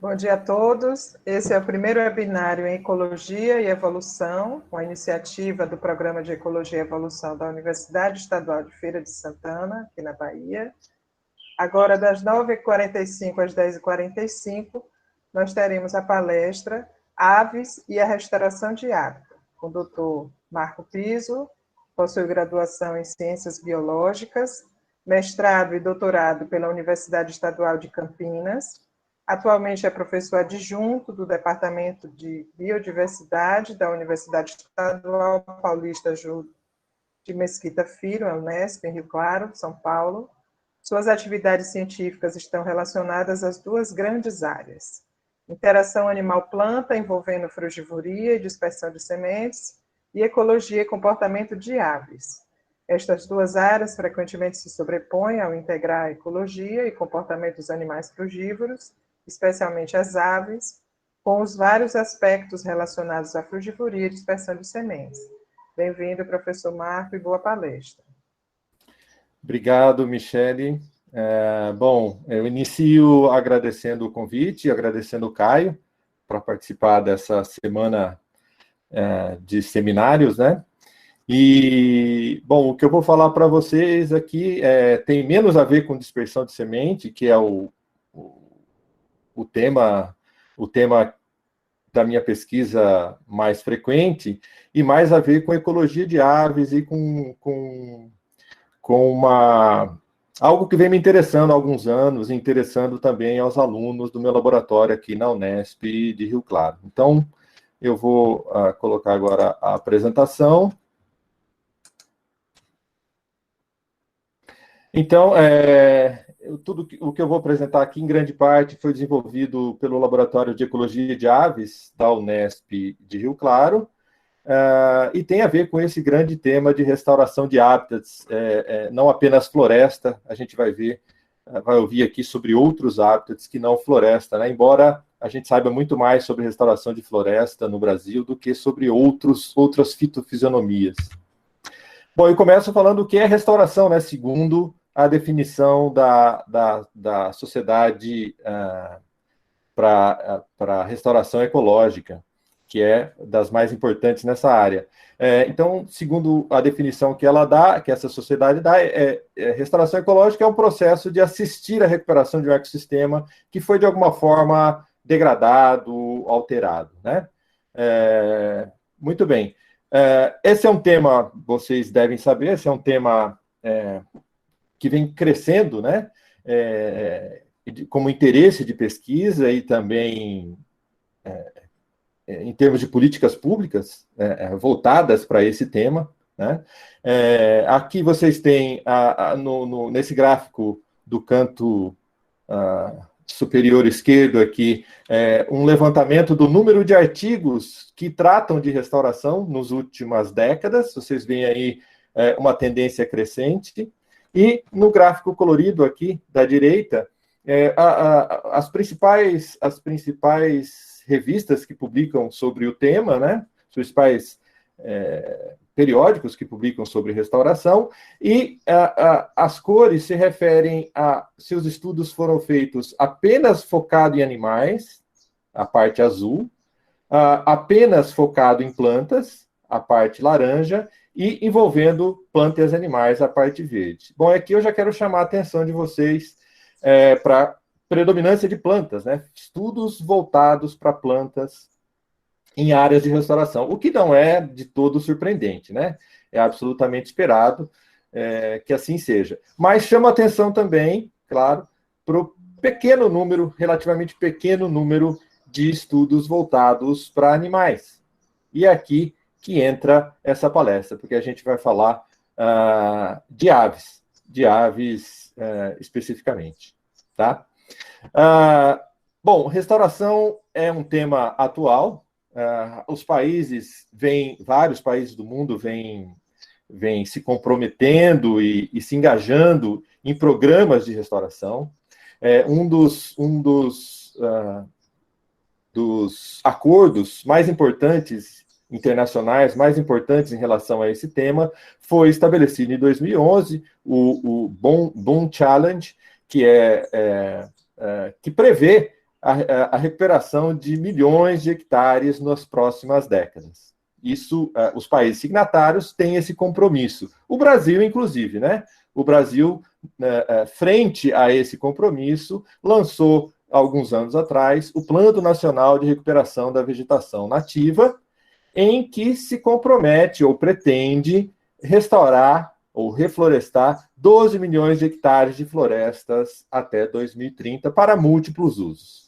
Bom dia a todos. Esse é o primeiro webinário em Ecologia e Evolução, com a iniciativa do Programa de Ecologia e Evolução da Universidade Estadual de Feira de Santana, aqui na Bahia. Agora, das 9h45 às 10h45, nós teremos a palestra Aves e a Restauração de Hábitat, com o Dr. Marco Piso, possui graduação em Ciências Biológicas, mestrado e doutorado pela Universidade Estadual de Campinas. Atualmente é professor adjunto do Departamento de Biodiversidade da Universidade Estadual Paulista Júlio de Mesquita Filho, a Unesp, em Rio Claro, São Paulo. Suas atividades científicas estão relacionadas às duas grandes áreas: interação animal-planta, envolvendo frugivoria e dispersão de sementes, e ecologia e comportamento de aves. Estas duas áreas frequentemente se sobrepõem ao integrar a ecologia e comportamento dos animais frugívoros, especialmente as aves, com os vários aspectos relacionados à frugivoria e dispersão de sementes. Bem-vindo, professor Marco, e boa palestra. Obrigado, Michele. Bom, eu inicio agradecendo o convite, agradecendo o Caio para participar dessa semana de seminários, né? E, bom, o que eu vou falar para vocês aqui tem menos a ver com dispersão de semente, que é o tema da minha pesquisa mais frequente, e mais a ver com ecologia de aves e com algo que vem me interessando há alguns anos, interessando também aos alunos do meu laboratório aqui na Unesp de Rio Claro. Então, eu vou colocar agora a apresentação. Então, tudo o que eu vou apresentar aqui, em grande parte, foi desenvolvido pelo Laboratório de Ecologia de Aves da Unesp de Rio Claro, e tem a ver com esse grande tema de restauração de hábitats, não apenas floresta. A gente vai ouvir aqui sobre outros hábitats que não floresta, né? Embora a gente saiba muito mais sobre restauração de floresta no Brasil do que sobre outras fitofisionomias. Bom, eu começo falando o que é restauração, né? Segundo a definição da Sociedade para Restauração Ecológica, que é das mais importantes nessa área. Então, segundo a definição que ela dá, que essa sociedade dá, restauração ecológica é um processo de assistir à recuperação de um ecossistema que foi, de alguma forma, degradado, alterado, né? Muito bem. Esse é um tema, vocês devem saber, esse é um tema que vem crescendo, né? Como interesse de pesquisa e também em termos de políticas públicas voltadas para esse tema, né? Aqui vocês têm, nesse gráfico do canto superior esquerdo aqui, um levantamento do número de artigos que tratam de restauração nas últimas décadas. Vocês veem aí uma tendência crescente. E no gráfico colorido aqui da direita, as principais revistas que publicam sobre o tema, né? Os principais periódicos que publicam sobre restauração, e as cores se referem a se os estudos foram feitos apenas focado em animais, a parte azul, apenas focado em plantas, a parte laranja, e envolvendo plantas e animais, a parte verde. Bom, aqui eu já quero chamar a atenção de vocês para a predominância de plantas, né? Estudos voltados para plantas em áreas de restauração, o que não é de todo surpreendente, né? É absolutamente esperado que assim seja. Mas chama atenção também, claro, para o pequeno número, relativamente pequeno número de estudos voltados para animais. E é aqui que entra essa palestra, porque a gente vai falar de aves especificamente, tá? Bom, restauração é um tema atual. Vários países do mundo vêm se comprometendo e se engajando em programas de restauração. Um dos acordos mais importantes internacionais, mais importantes em relação a esse tema, foi estabelecido em 2011, o Bonn Challenge, que prevê a recuperação de milhões de hectares nas próximas décadas. Isso, os países signatários têm esse compromisso. O Brasil, inclusive, né? O Brasil, frente a esse compromisso, lançou, alguns anos atrás, o Plano Nacional de Recuperação da Vegetação Nativa, em que se compromete ou pretende restaurar ou reflorestar 12 milhões de hectares de florestas até 2030 para múltiplos usos.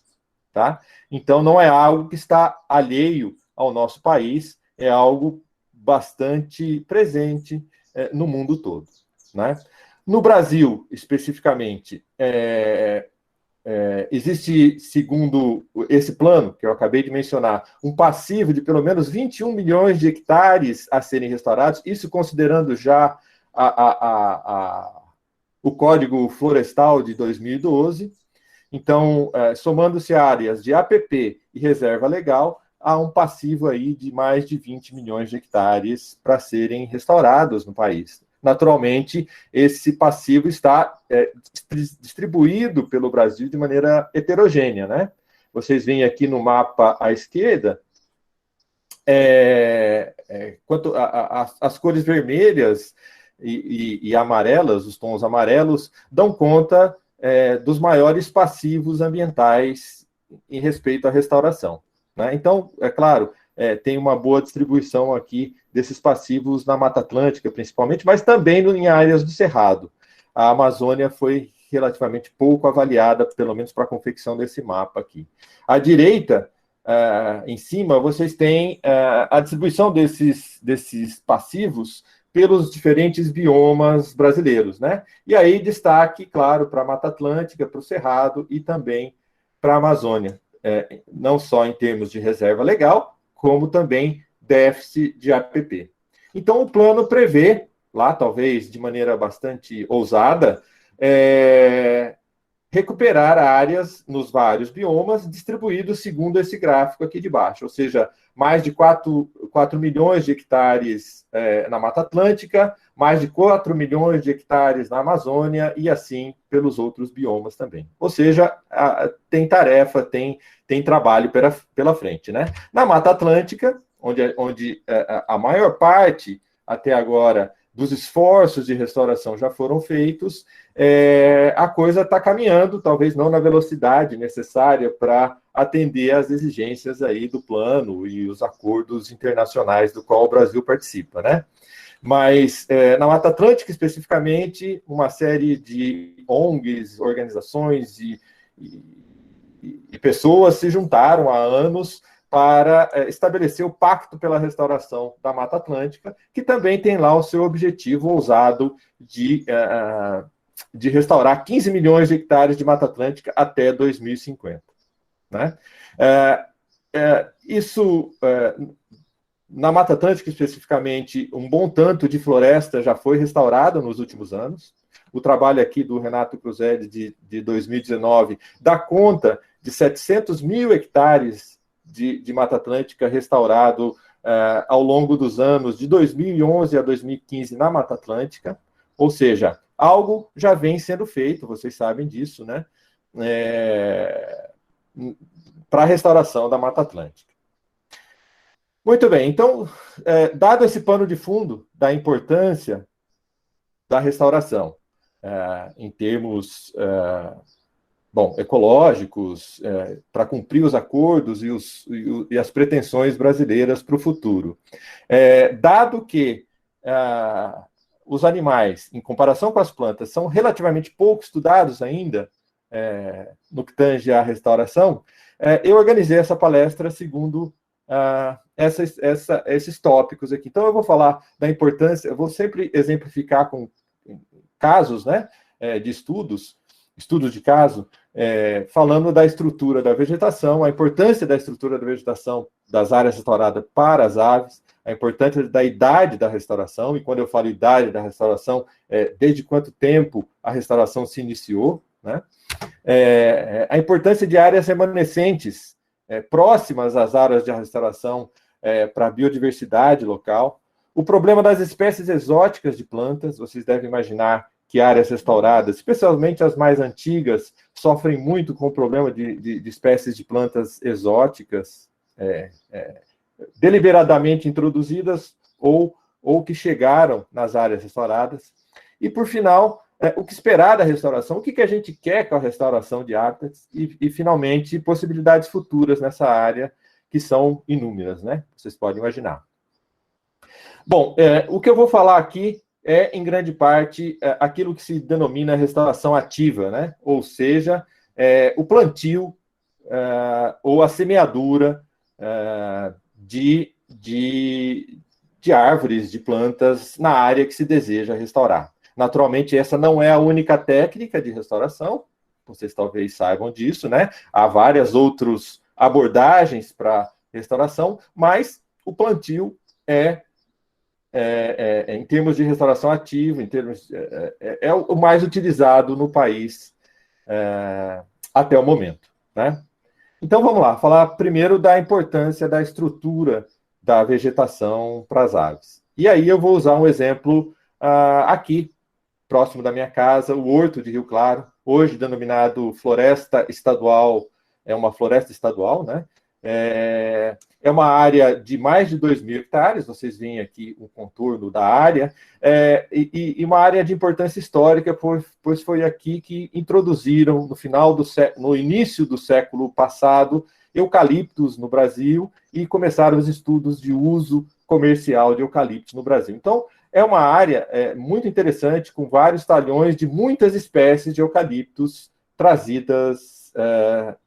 Tá? Então, não é algo que está alheio ao nosso país, é algo bastante presente no mundo todo. Né? No Brasil, especificamente, existe, segundo esse plano que eu acabei de mencionar, um passivo de pelo menos 21 milhões de hectares a serem restaurados, isso considerando já o Código Florestal de 2012. Então, somando-se áreas de APP e reserva legal, há um passivo aí de mais de 20 milhões de hectares para serem restaurados no país. Naturalmente, esse passivo está distribuído pelo Brasil de maneira heterogênea, né? Vocês veem aqui no mapa à esquerda, quanto as cores vermelhas e amarelas, os tons amarelos, dão conta dos maiores passivos ambientais em respeito à restauração. Né? Então, é claro, tem uma boa distribuição aqui desses passivos na Mata Atlântica, principalmente, mas também em áreas do Cerrado. A Amazônia foi relativamente pouco avaliada, pelo menos para a confecção desse mapa aqui. À direita, em cima, vocês têm a distribuição desses passivos pelos diferentes biomas brasileiros, né? E aí destaque, claro, para a Mata Atlântica, para o Cerrado e também para a Amazônia, não só em termos de reserva legal, como também déficit de APP. Então, o plano prevê, lá talvez de maneira bastante ousada, recuperar áreas nos vários biomas distribuídos segundo esse gráfico aqui de baixo, ou seja, mais de 4 milhões de hectares na Mata Atlântica, mais de 4 milhões de hectares na Amazônia e assim pelos outros biomas também. Ou seja, tem tarefa, tem trabalho pela frente. Né? Na Mata Atlântica, onde a maior parte, até agora, dos esforços de restauração já foram feitos, a coisa está caminhando, talvez não na velocidade necessária para atender às exigências aí do plano e os acordos internacionais do qual o Brasil participa, né? Mas na Mata Atlântica, especificamente, uma série de ONGs, organizações e pessoas se juntaram há anos para estabelecer o Pacto pela Restauração da Mata Atlântica, que também tem lá o seu objetivo ousado de restaurar 15 milhões de hectares de Mata Atlântica até 2050. Né? Na Mata Atlântica, especificamente, um bom tanto de floresta já foi restaurada nos últimos anos. O trabalho aqui do Renato Cruzelli, de 2019, dá conta de 700 mil hectares de Mata Atlântica restaurado ao longo dos anos de 2011 a 2015 na Mata Atlântica, ou seja, algo já vem sendo feito, vocês sabem disso, né? Para a restauração da Mata Atlântica. Muito bem, então, dado esse pano de fundo da importância da restauração, em termos ecológicos, para cumprir os acordos e as pretensões brasileiras para o futuro. Dado que os animais, em comparação com as plantas, são relativamente pouco estudados ainda no que tange à restauração, eu organizei essa palestra segundo esses tópicos aqui. Então, eu vou falar da importância, eu vou sempre exemplificar com casos, né, de estudos de caso, falando da estrutura da vegetação, a importância da estrutura da vegetação das áreas restauradas para as aves, a importância da idade da restauração, e quando eu falo idade da restauração, desde quanto tempo a restauração se iniciou, né? A importância de áreas remanescentes próximas às áreas de restauração para a biodiversidade local, o problema das espécies exóticas de plantas, vocês devem imaginar que áreas restauradas, especialmente as mais antigas, sofrem muito com o problema de espécies de plantas exóticas, deliberadamente introduzidas ou que chegaram nas áreas restauradas. E, por final, o que esperar da restauração, o que a gente quer com a restauração de hábitats e, finalmente, possibilidades futuras nessa área, que são inúmeras, né? Vocês podem imaginar. Bom, o que eu vou falar aqui em grande parte, aquilo que se denomina restauração ativa, né? Ou seja, o plantio ou a semeadura de árvores, de plantas na área que se deseja restaurar. Naturalmente, essa não é a única técnica de restauração, vocês talvez saibam disso, né? Há várias outras abordagens para restauração, mas o plantio em termos de restauração ativa, é o mais utilizado no país até o momento, né? Então, vamos lá, falar primeiro da importância da estrutura da vegetação para as aves. E aí eu vou usar um exemplo aqui, próximo da minha casa, o Horto de Rio Claro, hoje denominado Floresta Estadual, é uma floresta estadual, né? É uma área de mais de 2.000 hectares, vocês veem aqui o contorno da área, e uma área de importância histórica, pois foi aqui que introduziram, no início do século passado, eucaliptos no Brasil, e começaram os estudos de uso comercial de eucaliptos no Brasil. Então, é uma área muito interessante, com vários talhões de muitas espécies de eucaliptos trazidas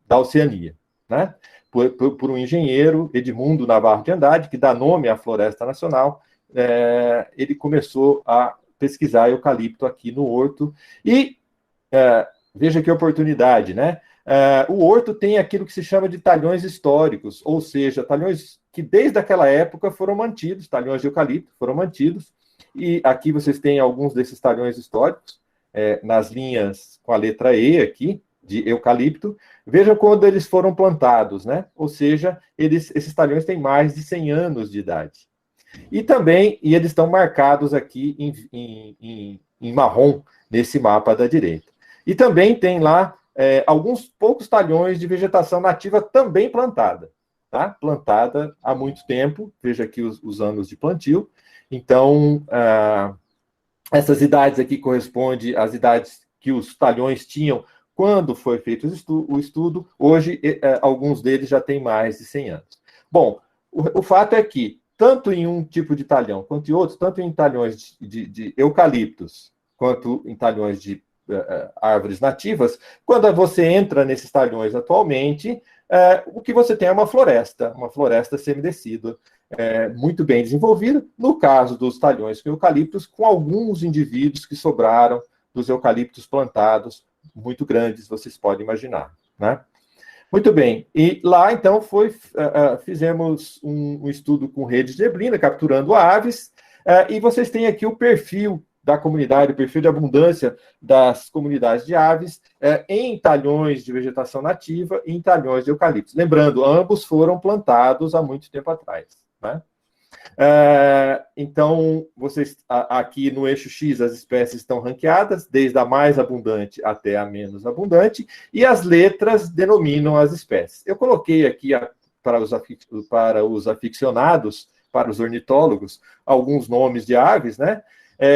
da Oceania, né? Por um engenheiro, Edmundo Navarro de Andrade, que dá nome à Floresta Nacional. Ele começou a pesquisar eucalipto aqui no Horto. E veja que oportunidade, né? O Horto tem aquilo que se chama de talhões históricos, ou seja, talhões que desde aquela época foram mantidos, talhões de eucalipto foram mantidos. E aqui vocês têm alguns desses talhões históricos, nas linhas com a letra E aqui, de eucalipto. Vejam quando eles foram plantados, né? Ou seja, esses talhões têm mais de 100 anos de idade. E eles estão marcados aqui em marrom, nesse mapa da direita. E também tem lá alguns poucos talhões de vegetação nativa também plantada, tá? Plantada há muito tempo, veja aqui os anos de plantio. Então, essas idades aqui correspondem às idades que os talhões tinham quando foi feito o estudo. Hoje, alguns deles já têm mais de 100 anos. Bom, o fato é que, tanto em um tipo de talhão quanto em outros, tanto em talhões de eucaliptos, quanto em talhões de árvores nativas, quando você entra nesses talhões atualmente, o que você tem é uma floresta semidecida, muito bem desenvolvida. No caso dos talhões com eucaliptos, com alguns indivíduos que sobraram dos eucaliptos plantados, muito grandes, vocês podem imaginar, né? Muito bem. E lá, então, fizemos um estudo com redes de neblina, capturando aves, e vocês têm aqui o perfil da comunidade, o perfil de abundância das comunidades de aves em talhões de vegetação nativa e em talhões de eucaliptos. Lembrando, ambos foram plantados há muito tempo atrás, né? Então, vocês aqui no eixo X, as espécies estão ranqueadas, desde a mais abundante até a menos abundante, e as letras denominam as espécies. Eu coloquei aqui, para os aficionados, para os ornitólogos, alguns nomes de aves, né?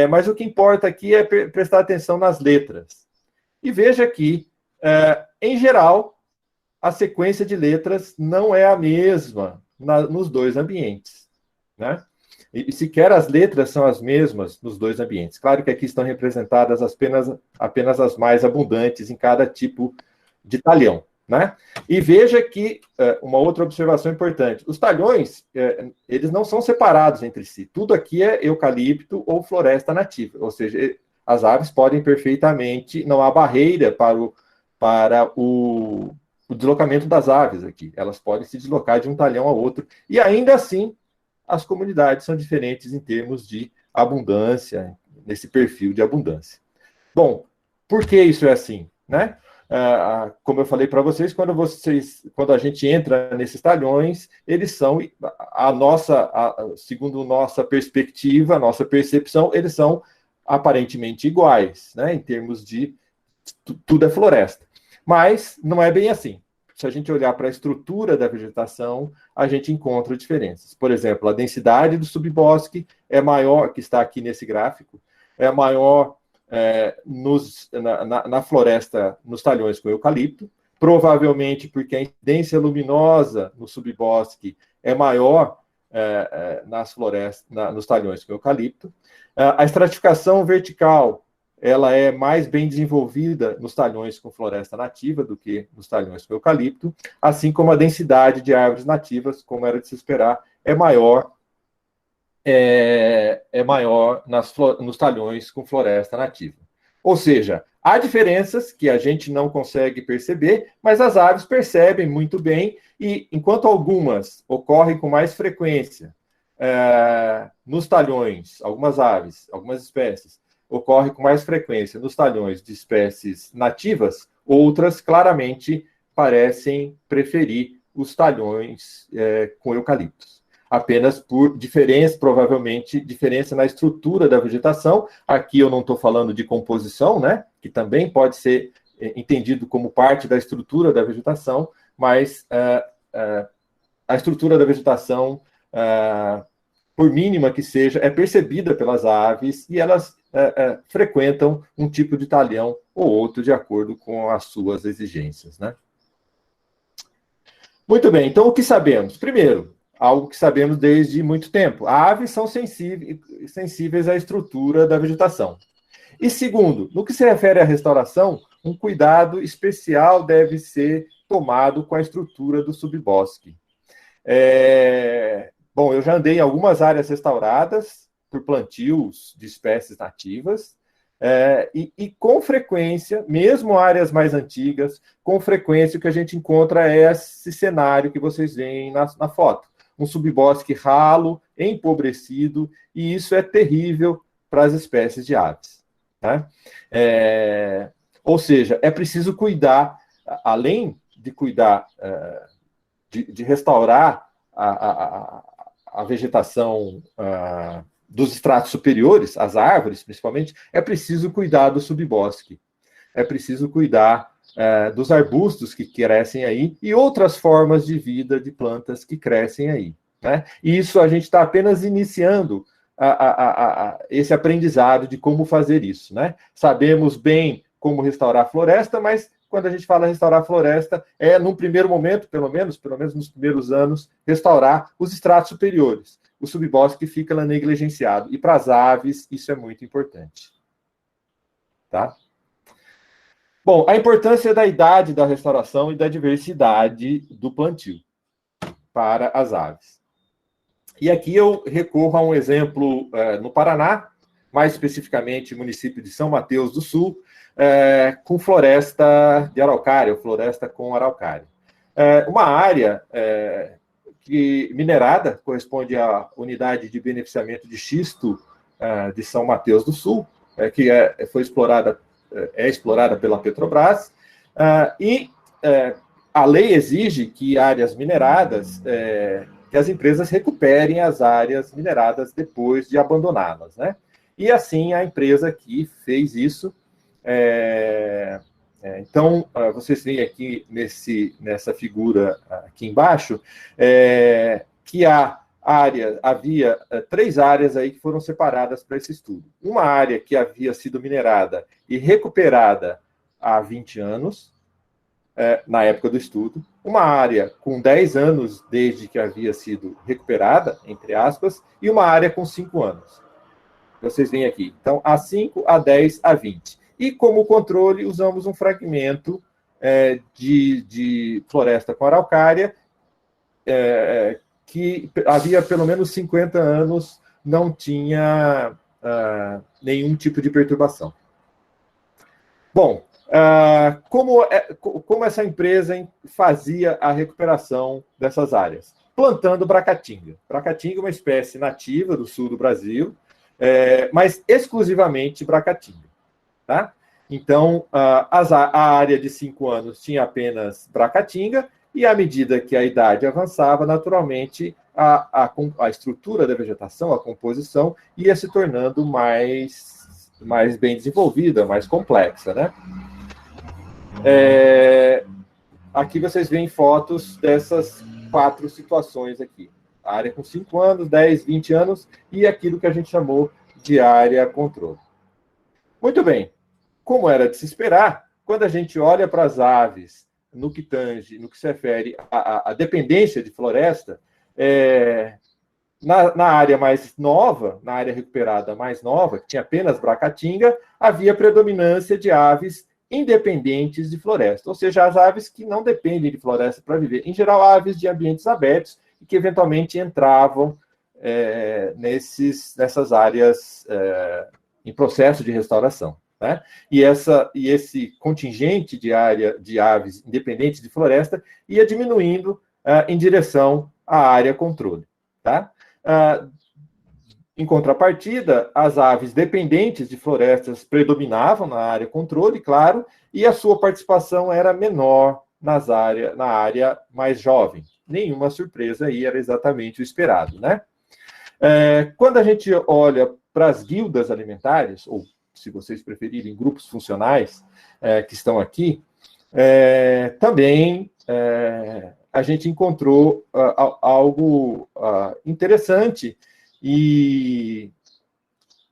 Mas o que importa aqui é prestar atenção nas letras. E veja que, em geral, a sequência de letras não é a mesma nos dois ambientes, né? E sequer as letras são as mesmas nos dois ambientes. Claro que aqui estão representadas apenas as mais abundantes em cada tipo de talhão, né? E veja que, uma outra observação importante, os talhões, eles não são separados entre si. Tudo aqui é eucalipto ou floresta nativa, ou seja, as aves podem perfeitamente, não há barreira para o deslocamento das aves aqui. Elas podem se deslocar de um talhão a outro, e ainda assim, as comunidades são diferentes em termos de abundância, nesse perfil de abundância. Bom, por que isso é assim, né? Como eu falei para vocês, quando a gente entra nesses talhões, eles são, segundo nossa perspectiva, nossa percepção, eles são aparentemente iguais, né, em termos de tudo é floresta. Mas não é bem assim. Se a gente olhar para a estrutura da vegetação, a gente encontra diferenças. Por exemplo, a densidade do subbosque é maior, que está aqui nesse gráfico, é maior na floresta, nos talhões com eucalipto, provavelmente porque a incidência luminosa no subbosque é maior nas florestas, nos talhões com eucalipto. A estratificação vertical ela é mais bem desenvolvida nos talhões com floresta nativa do que nos talhões com eucalipto, assim como a densidade de árvores nativas, como era de se esperar, é maior nos talhões com floresta nativa. Ou seja, há diferenças que a gente não consegue perceber, mas as aves percebem muito bem, e enquanto algumas ocorrem com mais frequência nos talhões, algumas aves, algumas espécies, ocorre com mais frequência nos talhões de espécies nativas, outras claramente parecem preferir os talhões com eucaliptos. Apenas por diferença, provavelmente, diferença na estrutura da vegetação. Aqui eu não estou falando de composição, né, que também pode ser entendido como parte da estrutura da vegetação, mas a estrutura da vegetação, por mínima que seja, é percebida pelas aves e elas frequentam um tipo de talhão ou outro de acordo com as suas exigências, né? Muito bem, então o que sabemos? Primeiro, algo que sabemos desde muito tempo, aves são sensíveis à estrutura da vegetação. E segundo, no que se refere à restauração, um cuidado especial deve ser tomado com a estrutura do subbosque. Bom, eu já andei em algumas áreas restauradas por plantios de espécies nativas, e com frequência, mesmo áreas mais antigas, com frequência o que a gente encontra é esse cenário que vocês veem na foto. Um subbosque ralo, empobrecido, e isso é terrível para as espécies de aves. Né? Ou seja, é preciso cuidar, além de cuidar, de restaurar a vegetação dos estratos superiores, as árvores, principalmente, é preciso cuidar do subbosque. É preciso cuidar dos arbustos que crescem aí e outras formas de vida de plantas que crescem aí. Né? E isso a gente está apenas iniciando esse aprendizado de como fazer isso. Né? Sabemos bem como restaurar a floresta, mas quando a gente fala restaurar a floresta, num primeiro momento, pelo menos nos primeiros anos, restaurar os estratos superiores. O subbosque fica lá negligenciado. E para as aves, isso é muito importante. Tá? Bom, a importância da idade da restauração e da diversidade do plantio para as aves. E aqui eu recorro a um exemplo no Paraná, mais especificamente município de São Mateus do Sul, com floresta de araucária, ou floresta com araucária. Uma área minerada, corresponde à unidade de beneficiamento de xisto de São Mateus do Sul, que foi explorada, é explorada pela Petrobras, e a lei exige que áreas mineradas, que as empresas recuperem as áreas mineradas depois de abandoná-las, né? E assim a empresa que fez isso. Então, vocês veem aqui nessa figura aqui embaixo, que havia 3 áreas aí que foram separadas para esse estudo. Uma área que havia sido minerada e recuperada há 20 anos, na época do estudo. Uma área com 10 anos desde que havia sido recuperada, entre aspas, e uma área com 5 anos. Vocês veem aqui. Então, a 5, a 10, a 20. E, como controle, usamos um fragmento de floresta com araucária, que havia pelo menos 50 anos não tinha nenhum tipo de perturbação. Bom, como essa empresa fazia a recuperação dessas áreas? Plantando bracatinga. Bracatinga é uma espécie nativa do sul do Brasil, mas exclusivamente bracatinga. Tá? Então, a área de 5 anos tinha apenas bracatinga, e à medida que a idade avançava, naturalmente, a estrutura da vegetação, a composição, ia se tornando mais mais bem desenvolvida, mais complexa, né? Aqui vocês veem fotos dessas 4 situações aqui. A área com 5 anos, 10, 20 anos e aquilo que a gente chamou de área controle. Muito bem. Como era de se esperar, quando a gente olha para as aves no que tange, no que se refere à dependência de floresta, na área mais nova, na área recuperada mais nova, que tinha apenas Bracatinga, havia predominância de aves independentes de floresta, ou seja, as aves que não dependem de floresta para viver. Em geral, aves de ambientes abertos e que eventualmente entravam nessas áreas em processo de restauração. Né? E esse contingente de aves independentes de floresta ia diminuindo em direção à área controle. Tá? Em contrapartida, as aves dependentes de florestas predominavam na área controle, claro, e a sua participação era menor na área mais jovem. Nenhuma surpresa aí, era exatamente o esperado. Né? Quando a gente olha para as guildas alimentares, ou se vocês preferirem, grupos funcionais que estão aqui, também a gente encontrou algo interessante e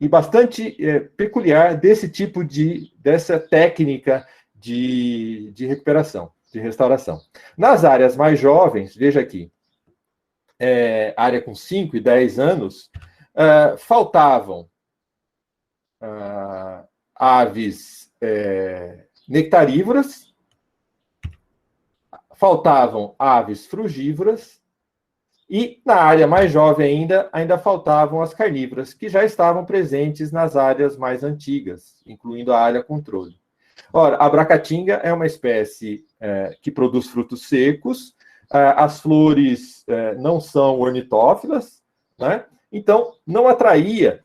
bastante peculiar dessa técnica de recuperação, de restauração. Nas áreas mais jovens, veja aqui, área com 5 e 10 anos, faltavam aves nectarívoras, faltavam aves frugívoras, e na área mais jovem ainda faltavam as carnívoras, que já estavam presentes nas áreas mais antigas, incluindo a área controle. Ora, a Bracatinga é uma espécie que produz frutos secos, as flores não são ornitófilas, né? Então não atraía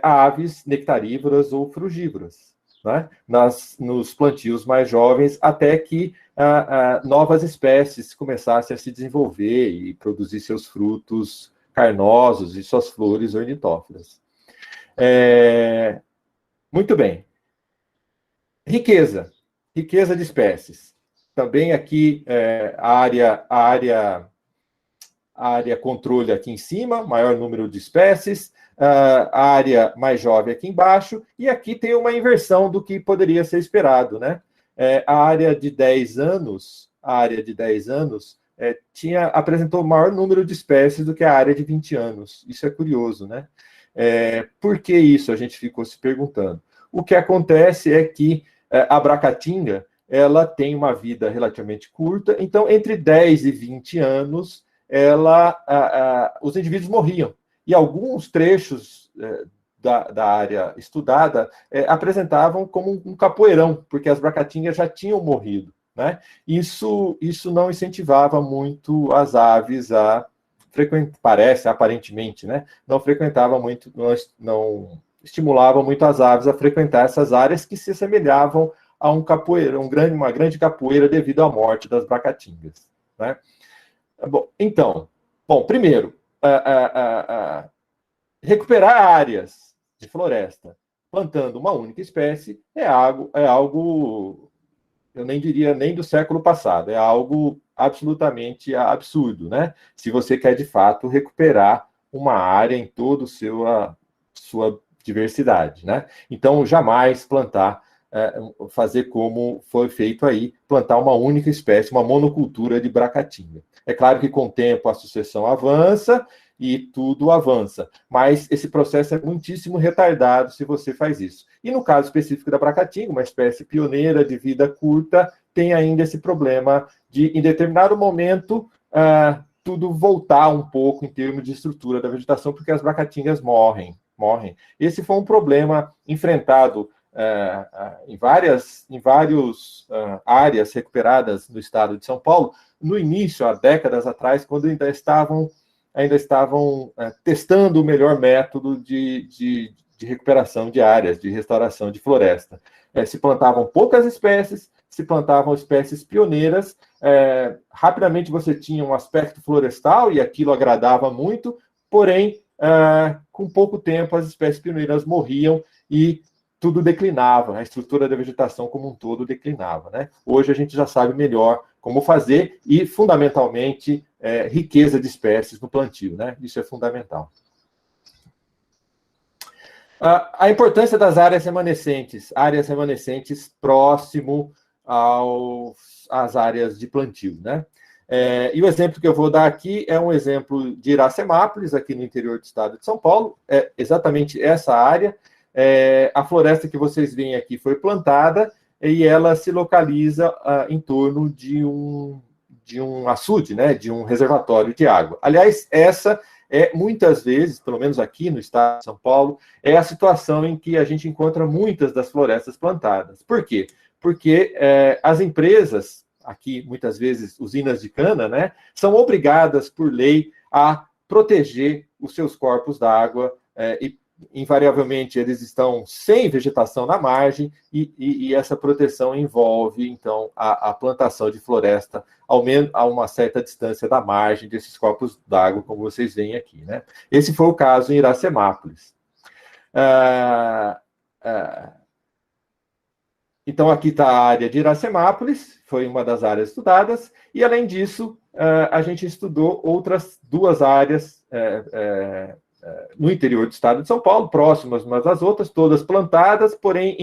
aves nectarívoras ou frugívoras, né? Nos plantios mais jovens, até que novas espécies começassem a se desenvolver e produzir seus frutos carnosos e suas flores ornitófilas. Muito bem. Riqueza de espécies. Também aqui a área controle aqui em cima, maior número de espécies, a área mais jovem aqui embaixo, e aqui tem uma inversão do que poderia ser esperado, né? A área de 10 anos, apresentou maior número de espécies do que a área de 20 anos. Isso é curioso, né? Por que isso? A gente ficou se perguntando. O que acontece é que a Bracatinga, ela tem uma vida relativamente curta, então entre 10 e 20 anos, os indivíduos morriam. E alguns trechos da área estudada apresentavam como um capoeirão, porque as bracatingas já tinham morrido. Né? Isso não incentivava muito as aves a frequentar, aparentemente, né? Não frequentava muito, não estimulava muito as aves a frequentar essas áreas que se assemelhavam a um capoeira, uma grande capoeira devido à morte das bracatingas. Né? Primeiro, recuperar áreas de floresta plantando uma única espécie é algo, eu nem diria nem do século passado, é algo absolutamente absurdo, né? Se você quer, de fato, recuperar uma área em toda a sua diversidade, né? Então, jamais fazer como foi feito aí, plantar uma única espécie, uma monocultura de bracatinga. É claro que com o tempo a sucessão avança e tudo avança, mas esse processo é muitíssimo retardado se você faz isso. E no caso específico da bracatinga, uma espécie pioneira de vida curta, tem ainda esse problema de, em determinado momento, tudo voltar um pouco em termos de estrutura da vegetação, porque as bracatingas morrem. Esse foi um problema enfrentado em várias áreas recuperadas no estado de São Paulo, no início, há décadas atrás, quando ainda estavam testando o melhor método de recuperação de áreas, de restauração de floresta. Se plantavam poucas espécies, se plantavam espécies pioneiras, rapidamente você tinha um aspecto florestal e aquilo agradava muito, porém, com pouco tempo as espécies pioneiras morriam e tudo declinava, a estrutura da vegetação como um todo declinava, né? Hoje a gente já sabe melhor como fazer e, fundamentalmente, riqueza de espécies no plantio, né? Isso é fundamental. A importância das áreas remanescentes próximo às áreas de plantio, né? E o exemplo que eu vou dar aqui é um exemplo de Iracemápolis, aqui no interior do estado de São Paulo, é exatamente essa área. A floresta que vocês veem aqui foi plantada e ela se localiza em torno de um açude, né, de um reservatório de água. Aliás, essa muitas vezes, pelo menos aqui no estado de São Paulo, é a situação em que a gente encontra muitas das florestas plantadas. Por quê? Porque as empresas, aqui muitas vezes usinas de cana, né, são obrigadas por lei a proteger os seus corpos d'água e invariavelmente eles estão sem vegetação na margem e essa proteção envolve, então, a plantação de floresta a uma certa distância da margem desses corpos d'água, como vocês veem aqui, né? Esse foi o caso em Iracemápolis. Então, aqui está a área de Iracemápolis, foi uma das áreas estudadas, e, além disso, a gente estudou outras duas áreas no interior do estado de São Paulo, próximas umas das outras, todas plantadas, porém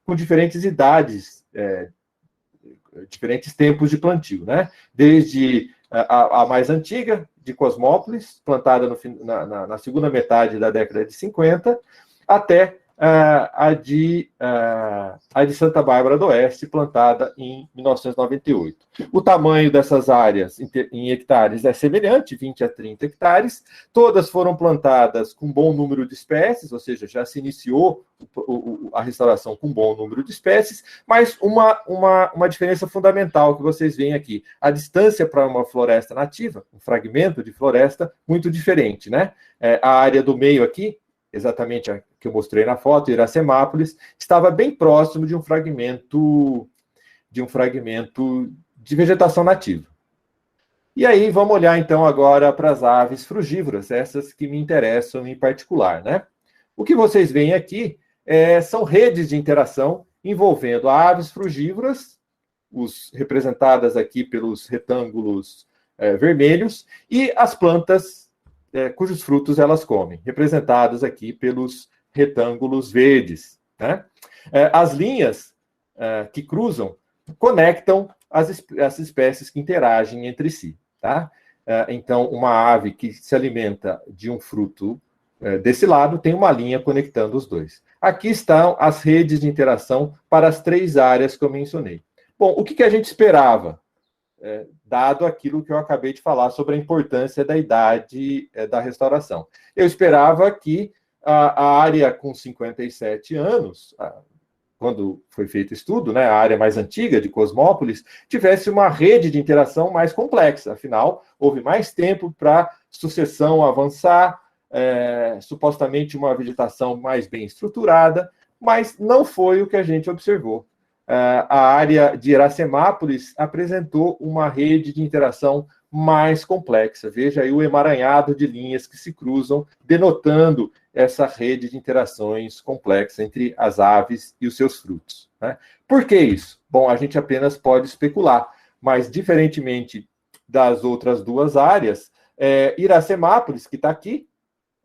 com diferentes idades, diferentes tempos de plantio, né? Desde a mais antiga, de Cosmópolis, plantada na segunda metade da década de 50, até a de Santa Bárbara do Oeste, plantada em 1998. O tamanho dessas áreas em hectares é semelhante, 20 a 30 hectares. Todas foram plantadas com bom número de espécies, ou seja, já se iniciou a restauração com bom número de espécies, mas uma diferença fundamental que vocês veem aqui. A distância para uma floresta nativa, um fragmento de floresta, muito diferente, né? A área do meio aqui, exatamente a que eu mostrei na foto, Iracemápolis, estava bem próximo de um fragmento de vegetação nativa. E aí, vamos olhar então agora para as aves frugívoras, essas que me interessam em particular, né? O que vocês veem aqui são redes de interação envolvendo aves frugívoras, representadas aqui pelos retângulos vermelhos, e as plantas cujos frutos elas comem, representados aqui pelos retângulos verdes, né? As linhas que cruzam conectam as espécies que interagem entre si, tá? Então, uma ave que se alimenta de um fruto desse lado tem uma linha conectando os dois. Aqui estão as redes de interação para as três áreas que eu mencionei. Bom, o que a gente esperava? Dado aquilo que eu acabei de falar sobre a importância da idade da restauração. Eu esperava que a área com 57 anos, quando foi feito o estudo, né, a área mais antiga de Cosmópolis, tivesse uma rede de interação mais complexa. Afinal, houve mais tempo para sucessão avançar, supostamente uma vegetação mais bem estruturada, mas não foi o que a gente observou. A área de Iracemápolis apresentou uma rede de interação mais complexa. Veja aí o emaranhado de linhas que se cruzam, denotando essa rede de interações complexa entre as aves e os seus frutos, né? Por que isso? Bom, a gente apenas pode especular, mas, diferentemente das outras duas áreas, Iracemápolis, que está aqui,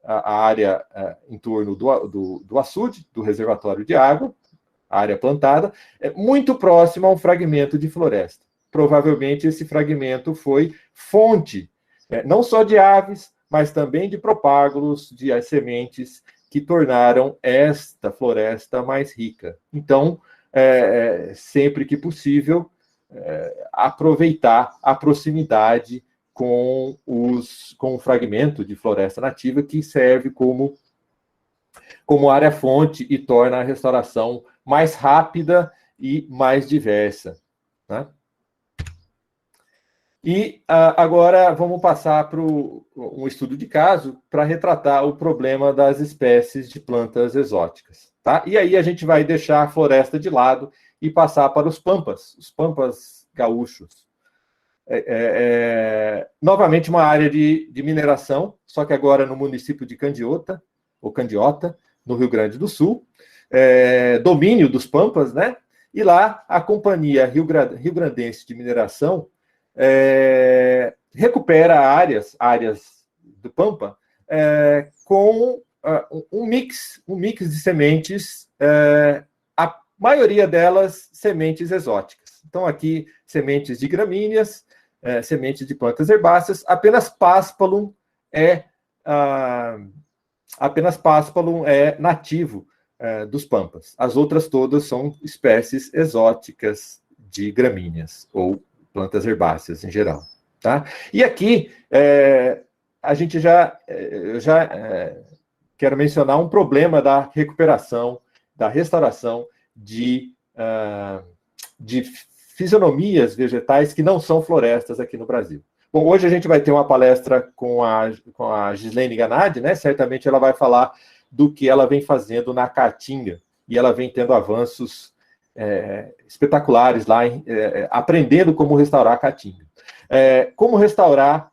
a área em torno do açude, do reservatório de água, a área plantada, é muito próxima a um fragmento de floresta. Provavelmente esse fragmento foi fonte, não só de aves, mas também de propágulos, de sementes que tornaram esta floresta mais rica. Então, sempre que possível, aproveitar a proximidade com o fragmento de floresta nativa que serve como área-fonte e torna a restauração mais rápida e mais diversa, né? E agora vamos passar para um estudo de caso para retratar o problema das espécies de plantas exóticas, tá? E aí a gente vai deixar a floresta de lado e passar para os pampas gaúchos. novamente uma área de mineração, só que agora no município de Candiota, ou Candiota, no Rio Grande do Sul, domínio dos Pampas, né? E lá a Companhia Rio Grandense de Mineração recupera áreas do Pampa com um mix de sementes, a maioria delas sementes exóticas. Então, aqui, sementes de gramíneas, sementes de plantas herbáceas, apenas Paspalum é nativo dos Pampas. As outras todas são espécies exóticas de gramíneas, ou plantas herbáceas em geral. Tá? E aqui, a gente já quero mencionar um problema da recuperação, da restauração de fisionomias vegetais que não são florestas aqui no Brasil. Bom, hoje a gente vai ter uma palestra com a Gislene Ganadi, né? Certamente ela vai falar do que ela vem fazendo na Caatinga, e ela vem tendo avanços espetaculares lá, aprendendo como restaurar a Caatinga. Como restaurar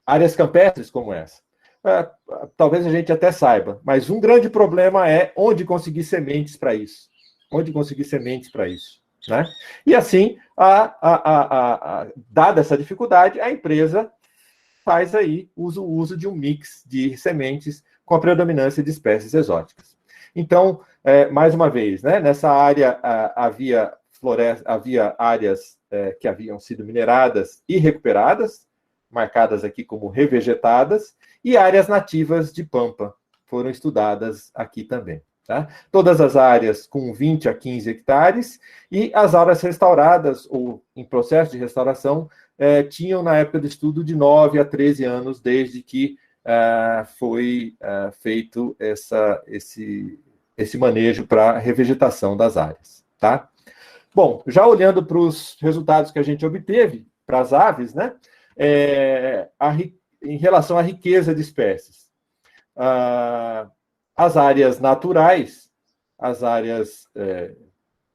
áreas campestres como essa. Talvez a gente até saiba, mas um grande problema é onde conseguir sementes para isso. Né? E assim, dada essa dificuldade, a empresa faz aí uso de um mix de sementes com a predominância de espécies exóticas. Então, mais uma vez, né, nessa área havia áreas que haviam sido mineradas e recuperadas, marcadas aqui como revegetadas, e áreas nativas de Pampa foram estudadas aqui também. Tá? Todas as áreas com 20 a 15 hectares, e as áreas restauradas, ou em processo de restauração, tinham, na época do estudo, de 9 a 13 anos, desde que foi feito esse manejo para revegetação das áreas. Tá? Bom, já olhando para os resultados que a gente obteve para as aves, né, em relação à riqueza de espécies, as áreas naturais, as áreas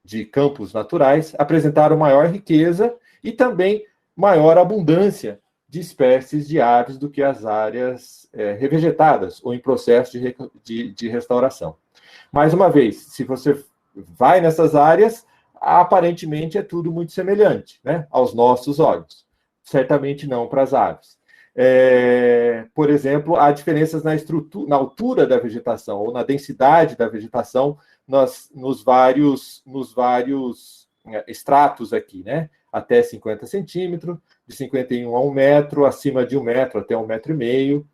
de campos naturais, apresentaram maior riqueza e também maior abundância de espécies de aves do que as áreas revegetadas ou em processo de restauração. Mais uma vez, se você vai nessas áreas, aparentemente é tudo muito semelhante, né, aos nossos olhos. Certamente não para as aves. Por exemplo, há diferenças na altura da vegetação ou na densidade da vegetação nos vários estratos aqui, né? Até 50 centímetros, de 51 a 1 metro, acima de 1 metro até 1,5 metro.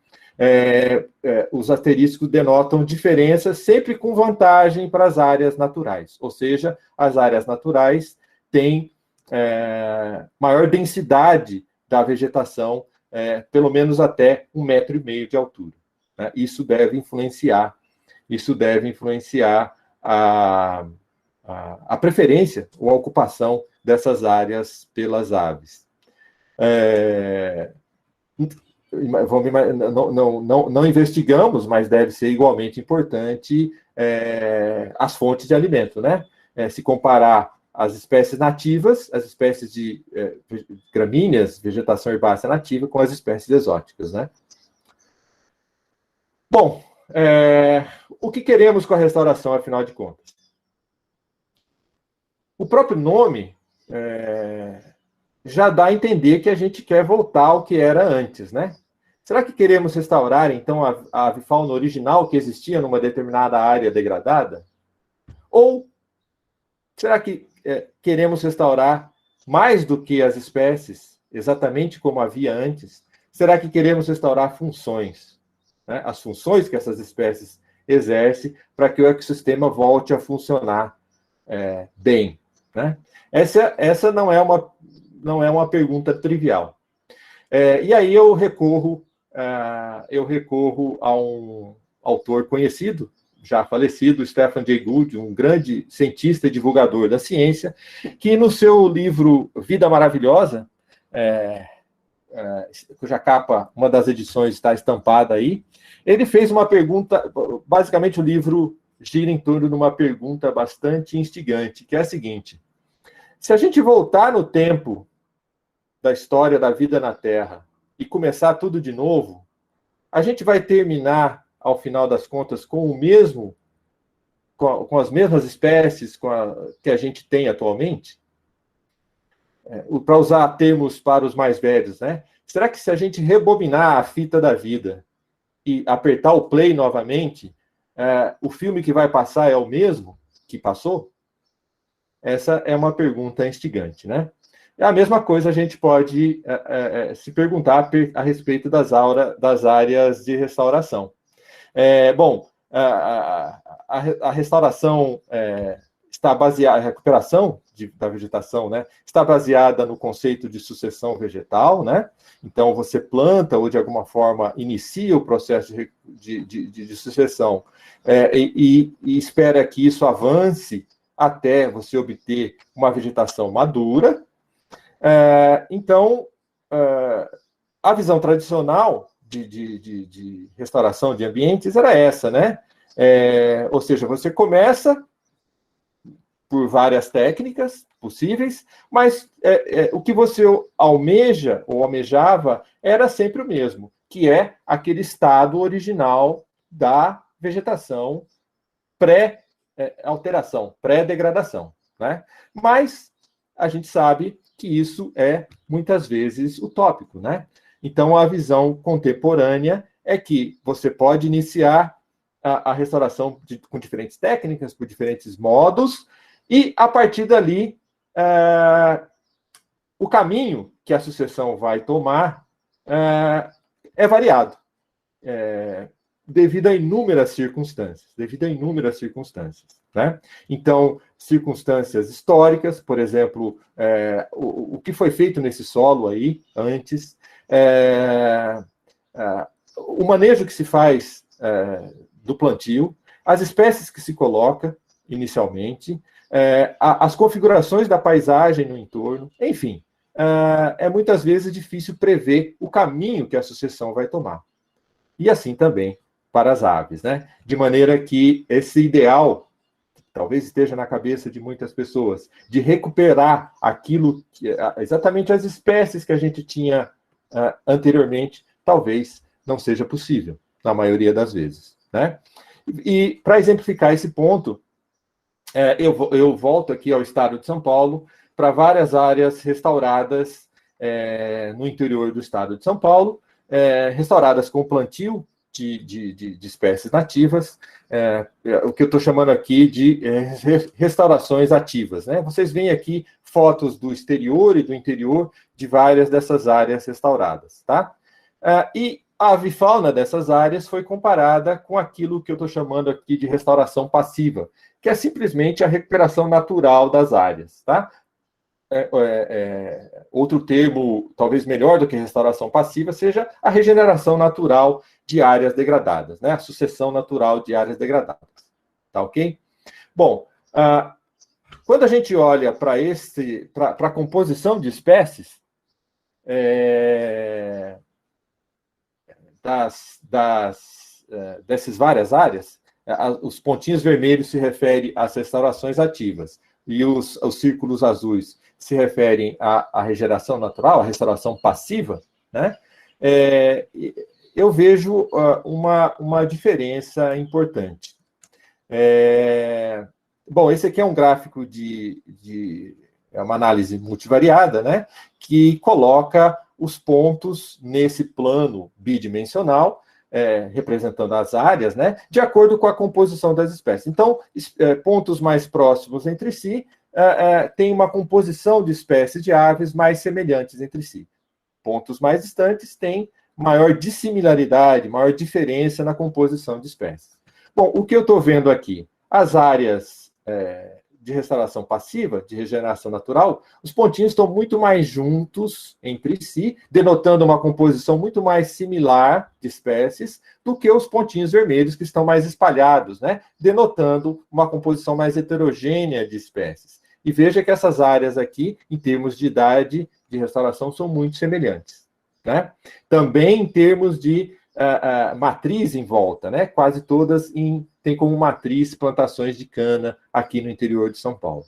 Os asteriscos denotam diferenças sempre com vantagem para as áreas naturais, ou seja, as áreas naturais têm maior densidade da vegetação, pelo menos até 1,5 metro de altura. Né? Isso deve influenciar a preferência ou a ocupação dessas áreas pelas aves. Não investigamos, mas deve ser igualmente importante as fontes de alimento, né? Se comparar as espécies nativas, as espécies de gramíneas, vegetação herbácea nativa, com as espécies exóticas, né? Bom, o que queremos com a restauração, afinal de contas? O próprio nome já dá a entender que a gente quer voltar ao que era antes, né? Será que queremos restaurar, então, a avifauna original que existia numa determinada área degradada? Ou será que queremos restaurar mais do que as espécies, exatamente como havia antes? Será que queremos restaurar funções? Né? As funções que essas espécies exercem para que o ecossistema volte a funcionar bem. Né? Essa não é uma pergunta trivial. E aí eu recorro a um autor conhecido, já falecido, Stephen Jay Gould, um grande cientista e divulgador da ciência, que no seu livro Vida Maravilhosa, cuja capa, uma das edições está estampada aí, ele fez uma pergunta, basicamente o livro gira em torno de uma pergunta bastante instigante, que é a seguinte: Se a gente voltar no tempo da história da vida na Terra e começar tudo de novo, a gente vai terminar, ao final das contas, com o mesmo, com as mesmas espécies que a gente tem atualmente? Para usar termos para os mais velhos, né? Será que se a gente rebobinar a fita da vida e apertar o play novamente, o filme que vai passar é o mesmo que passou? Essa é uma pergunta instigante, né? A mesma coisa a gente pode se perguntar a respeito das áreas de restauração. Bom, a restauração está baseada, a recuperação da vegetação, né, está baseada no conceito de sucessão vegetal, né? Então, você planta ou, de alguma forma, inicia o processo de sucessão e espera que isso avance até você obter uma vegetação madura. Então, a visão tradicional de restauração de ambientes era essa, né? Ou seja, você começa por várias técnicas possíveis, mas o que você almeja ou almejava era sempre o mesmo, que é aquele estado original da vegetação pré-alteração, pré-degradação, né? Mas a gente sabe que isso é, muitas vezes, utópico, né? Então, a visão contemporânea é que você pode iniciar a restauração com diferentes técnicas, por diferentes modos, e, a partir dali, o caminho que a sucessão vai tomar é variado, devido a inúmeras circunstâncias, né? Então, circunstâncias históricas, por exemplo, o que foi feito nesse solo aí, antes, o manejo que se faz do plantio, as espécies que se coloca inicialmente, as configurações da paisagem no entorno, enfim, é muitas vezes difícil prever o caminho que a sucessão vai tomar. E assim também para as aves, né? De maneira que esse ideal, talvez esteja na cabeça de muitas pessoas, de recuperar aquilo, exatamente as espécies que a gente tinha anteriormente, talvez não seja possível, na maioria das vezes, né? E, para exemplificar esse ponto, eu volto aqui ao estado de São Paulo, para várias áreas restauradas no interior do estado de São Paulo, restauradas com plantio de espécies nativas, o que eu estou chamando aqui de restaurações ativas, né? Vocês veem aqui fotos do exterior e do interior de várias dessas áreas restauradas, tá? E a avifauna dessas áreas foi comparada com aquilo que eu estou chamando aqui de restauração passiva, que é simplesmente a recuperação natural das áreas, tá? Outro termo, talvez melhor do que restauração passiva, seja a regeneração natural de áreas degradadas, né? A sucessão natural de áreas degradadas, tá ok? Bom, quando a gente olha para a composição de espécies, dessas várias áreas, os pontinhos vermelhos se referem às restaurações ativas e os círculos azuis se referem à regeneração natural, à restauração passiva, né? Eu vejo uma diferença importante. Bom, esse aqui é um gráfico é uma análise multivariada, né? Que coloca os pontos nesse plano bidimensional, representando as áreas, né, de acordo com a composição das espécies. Então, pontos mais próximos entre si têm uma composição de espécies de aves mais semelhantes entre si. Pontos mais distantes têm maior dissimilaridade, maior diferença na composição de espécies. Bom, o que eu estou vendo aqui? As áreas de restauração passiva, de regeneração natural, os pontinhos estão muito mais juntos entre si, denotando uma composição muito mais similar de espécies do que os pontinhos vermelhos, que estão mais espalhados, né? Denotando uma composição mais heterogênea de espécies. E veja que essas áreas aqui, em termos de idade de restauração, são muito semelhantes, né? Também em termos de matriz em volta, né? Quase todas têm como matriz plantações de cana aqui no interior de São Paulo.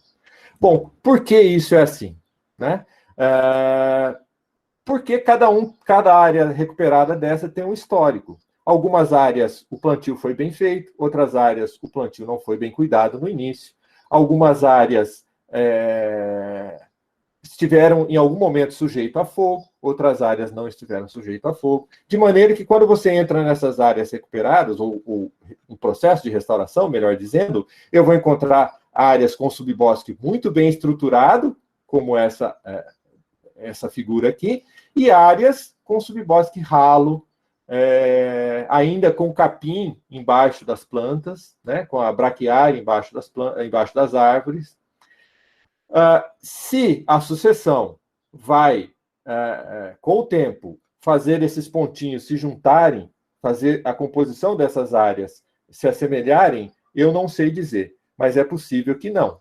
Bom, por que isso é assim? Né? Porque cada área recuperada dessa tem um histórico. Algumas áreas o plantio foi bem feito, outras áreas o plantio não foi bem cuidado no início. Algumas áreas estiveram em algum momento sujeito a fogo, outras áreas não estiveram sujeito a fogo, de maneira que quando você entra nessas áreas recuperadas, ou em processo de restauração, melhor dizendo, eu vou encontrar áreas com subbosque muito bem estruturado, como essa figura aqui, e áreas com subbosque ralo, ainda com capim embaixo das plantas, né, com a braquiária embaixo das árvores. Se a sucessão vai, com o tempo, fazer esses pontinhos se juntarem, fazer a composição dessas áreas se assemelharem, eu não sei dizer, mas é possível que não.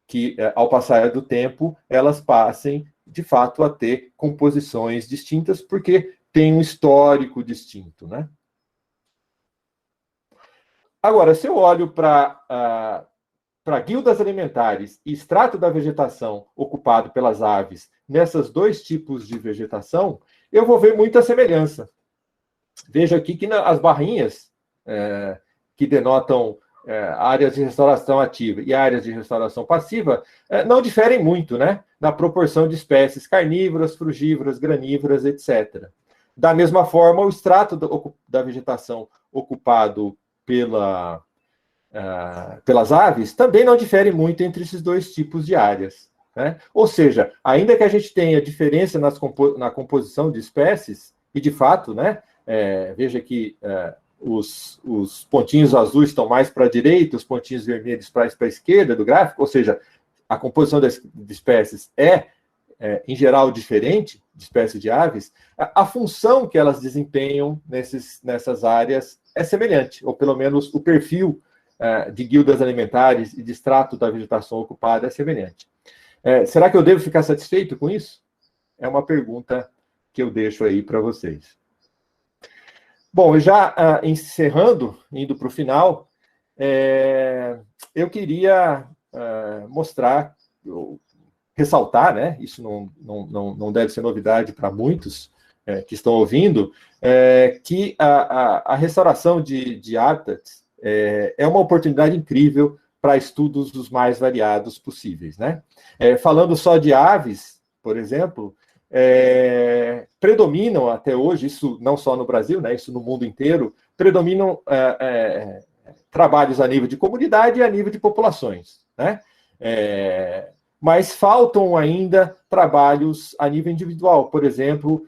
Que, ao passar do tempo, elas passem, de fato, a ter composições distintas, porque tem um histórico distinto, né? Agora, se eu olho para guildas alimentares e extrato da vegetação ocupado pelas aves nessas dois tipos de vegetação, eu vou ver muita semelhança. Veja aqui que as barrinhas que denotam áreas de restauração ativa e áreas de restauração passiva não diferem muito, né? Na proporção de espécies carnívoras, frugívoras, granívoras, etc. Da mesma forma, o extrato da vegetação ocupado pelas aves também não difere muito entre esses dois tipos de áreas, né? Ou seja, ainda que a gente tenha diferença na composição de espécies, e de fato, né, veja que os pontinhos azuis estão mais para a direita, os pontinhos vermelhos para a esquerda do gráfico, ou seja, a composição de espécies em geral, diferente de espécies de aves, a função que elas desempenham nessas áreas é semelhante, ou pelo menos o perfil de guildas alimentares e de extrato da vegetação ocupada é semelhante. Será que eu devo ficar satisfeito com isso? É uma pergunta que eu deixo aí para vocês. Bom, já encerrando, indo para o final, eu queria mostrar, ressaltar, né? Isso não deve ser novidade para muitos que estão ouvindo, que a restauração de hábitats é uma oportunidade incrível para estudos dos mais variados possíveis, né? Falando só de aves, por exemplo, predominam até hoje, isso não só no Brasil, né, isso no mundo inteiro, predominam trabalhos a nível de comunidade e a nível de populações, né? Mas faltam ainda trabalhos a nível individual, por exemplo,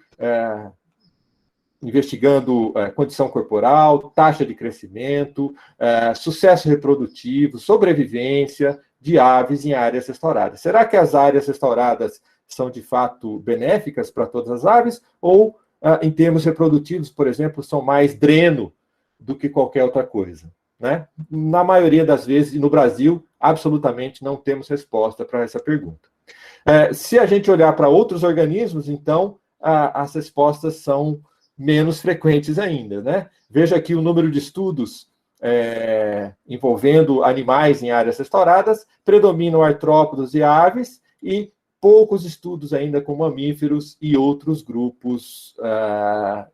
investigando condição corporal, taxa de crescimento, sucesso reprodutivo, sobrevivência de aves em áreas restauradas. Será que as áreas restauradas são, de fato, benéficas para todas as aves? Ou, em termos reprodutivos, por exemplo, são mais dreno do que qualquer outra coisa, né? Na maioria das vezes, e no Brasil, absolutamente não temos resposta para essa pergunta. Se a gente olhar para outros organismos, então, as respostas são menos frequentes ainda, né? Veja aqui o número de estudos envolvendo animais em áreas restauradas, predominam artrópodos e aves, e poucos estudos ainda com mamíferos e outros grupos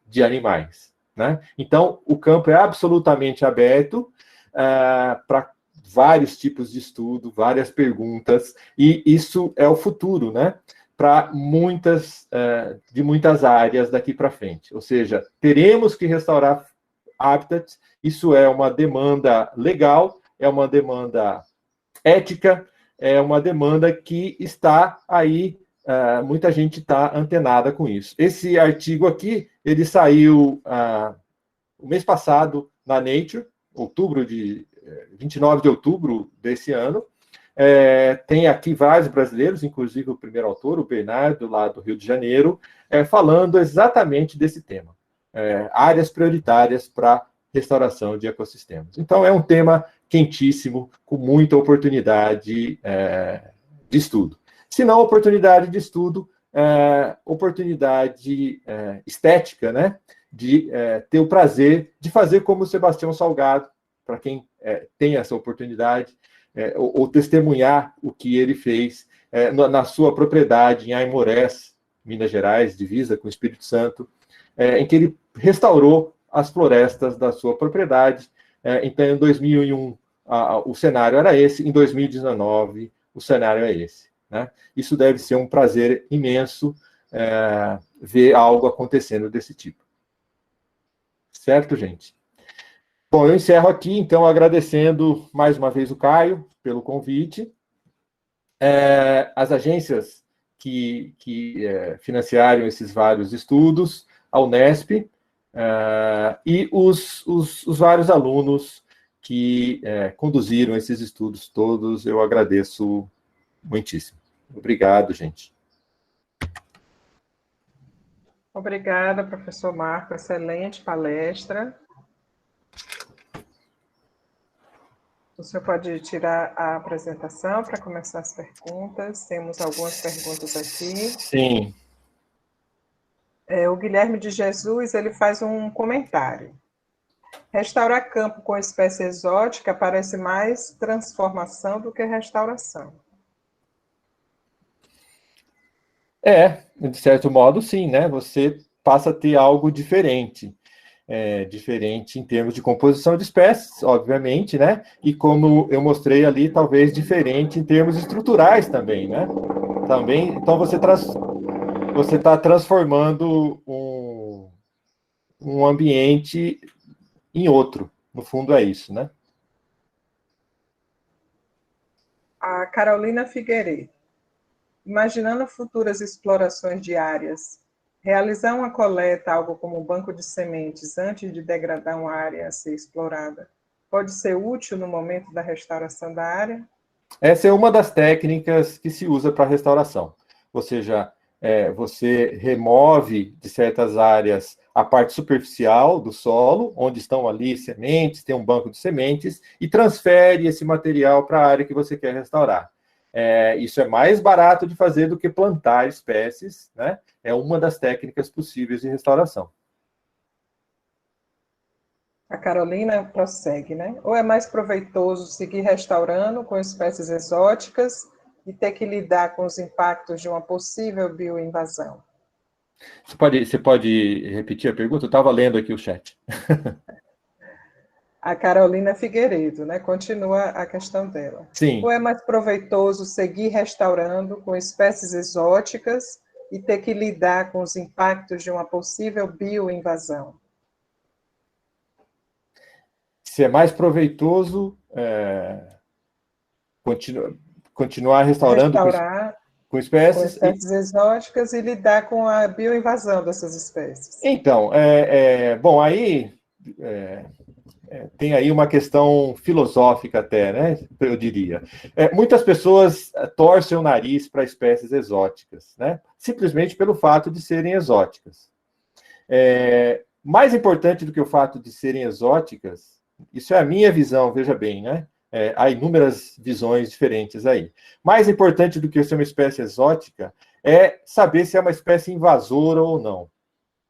de animais, né? Então, o campo é absolutamente aberto para vários tipos de estudo, várias perguntas, e isso é o futuro, né? Para de muitas áreas daqui para frente. Ou seja, teremos que restaurar hábitats, isso é uma demanda legal, é uma demanda ética, é uma demanda que está aí, muita gente está antenada com isso. Esse artigo aqui, ele saiu o mês passado na Nature, 29 de outubro desse ano. Tem aqui vários brasileiros, inclusive o primeiro autor, o Bernardo, lá do Rio de Janeiro, falando exatamente desse tema. Áreas prioritárias para restauração de ecossistemas. Então, é um tema quentíssimo, com muita oportunidade de estudo. Se não oportunidade de estudo, oportunidade estética, né? De ter o prazer de fazer como o Sebastião Salgado, para quem tem essa oportunidade, ou testemunhar o que ele fez na sua propriedade em Aimorés, Minas Gerais, divisa com o Espírito Santo, em que ele restaurou as florestas da sua propriedade. Então, em 2001, o cenário era esse, em 2019, o cenário é esse. Né? Isso deve ser um prazer imenso ver algo acontecendo desse tipo. Certo, gente? Bom, eu encerro aqui, então, agradecendo mais uma vez o Caio pelo convite. As agências que financiaram esses vários estudos, a Unesp, e os vários alunos que conduziram esses estudos todos, eu agradeço muitíssimo. Obrigado, gente. Obrigada, professor Marco, excelente palestra. O senhor pode tirar a apresentação para começar as perguntas. Temos algumas perguntas aqui. Sim. O Guilherme de Jesus, ele faz um comentário. Restaurar campo com espécie exótica parece mais transformação do que restauração. De certo modo, sim, né? Você passa a ter algo diferente. Diferente em termos de composição de espécies, obviamente, né? E como eu mostrei ali, talvez diferente em termos estruturais também, né? Também, então você está transformando um ambiente em outro. No fundo é isso, né? A Carolina Figueiredo. Imaginando futuras explorações de áreas, realizar uma coleta, algo como um banco de sementes, antes de degradar uma área a ser explorada, pode ser útil no momento da restauração da área? Essa é uma das técnicas que se usa para restauração. Ou seja, você remove de certas áreas a parte superficial do solo, onde estão ali sementes, tem um banco de sementes, e transfere esse material para a área que você quer restaurar. Isso é mais barato de fazer do que plantar espécies, né? É uma das técnicas possíveis de restauração. A Carolina prossegue, né? Ou é mais proveitoso seguir restaurando com espécies exóticas e ter que lidar com os impactos de uma possível bioinvasão? Você pode repetir a pergunta? Eu estava lendo aqui o chat. A Carolina Figueiredo, né? Continua a questão dela. Sim. Ou é mais proveitoso seguir restaurando com espécies exóticas e ter que lidar com os impactos de uma possível bioinvasão? Se é mais proveitoso continuar restaurando com espécies exóticas e lidar com a bioinvasão dessas espécies. Então, bom, aí tem aí uma questão filosófica até, né? Eu diria. Muitas pessoas torcem o nariz para espécies exóticas, né? Simplesmente pelo fato de serem exóticas. Mais importante do que o fato de serem exóticas, isso é a minha visão, veja bem, né? Há inúmeras visões diferentes aí. Mais importante do que ser uma espécie exótica é saber se é uma espécie invasora ou não.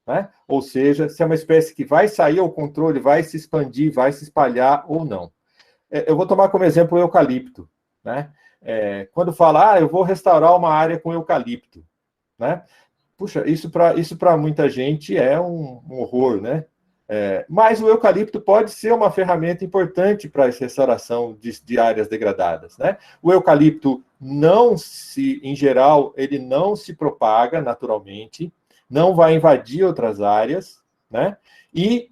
Né? Ou seja, se é uma espécie que vai sair ao controle, vai se expandir, vai se espalhar ou não. Eu vou tomar como exemplo o eucalipto. Né? Quando fala, eu vou restaurar uma área com eucalipto. Né? Puxa, isso para muita gente é um horror, né? Mas o eucalipto pode ser uma ferramenta importante para a restauração de áreas degradadas, né? O eucalipto em geral, ele não se propaga naturalmente, não vai invadir outras áreas, né? E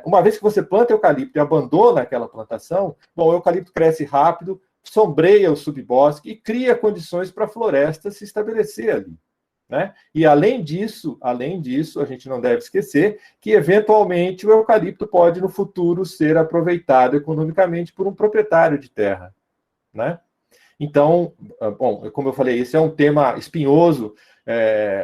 uma vez que você planta eucalipto e abandona aquela plantação, bom, o eucalipto cresce rápido, sombreia o subbosque e cria condições para a floresta se estabelecer ali. Né? E além disso, a gente não deve esquecer que, eventualmente, o eucalipto pode, no futuro, ser aproveitado economicamente por um proprietário de terra. Né? Então, bom, como eu falei, esse é um tema espinhoso,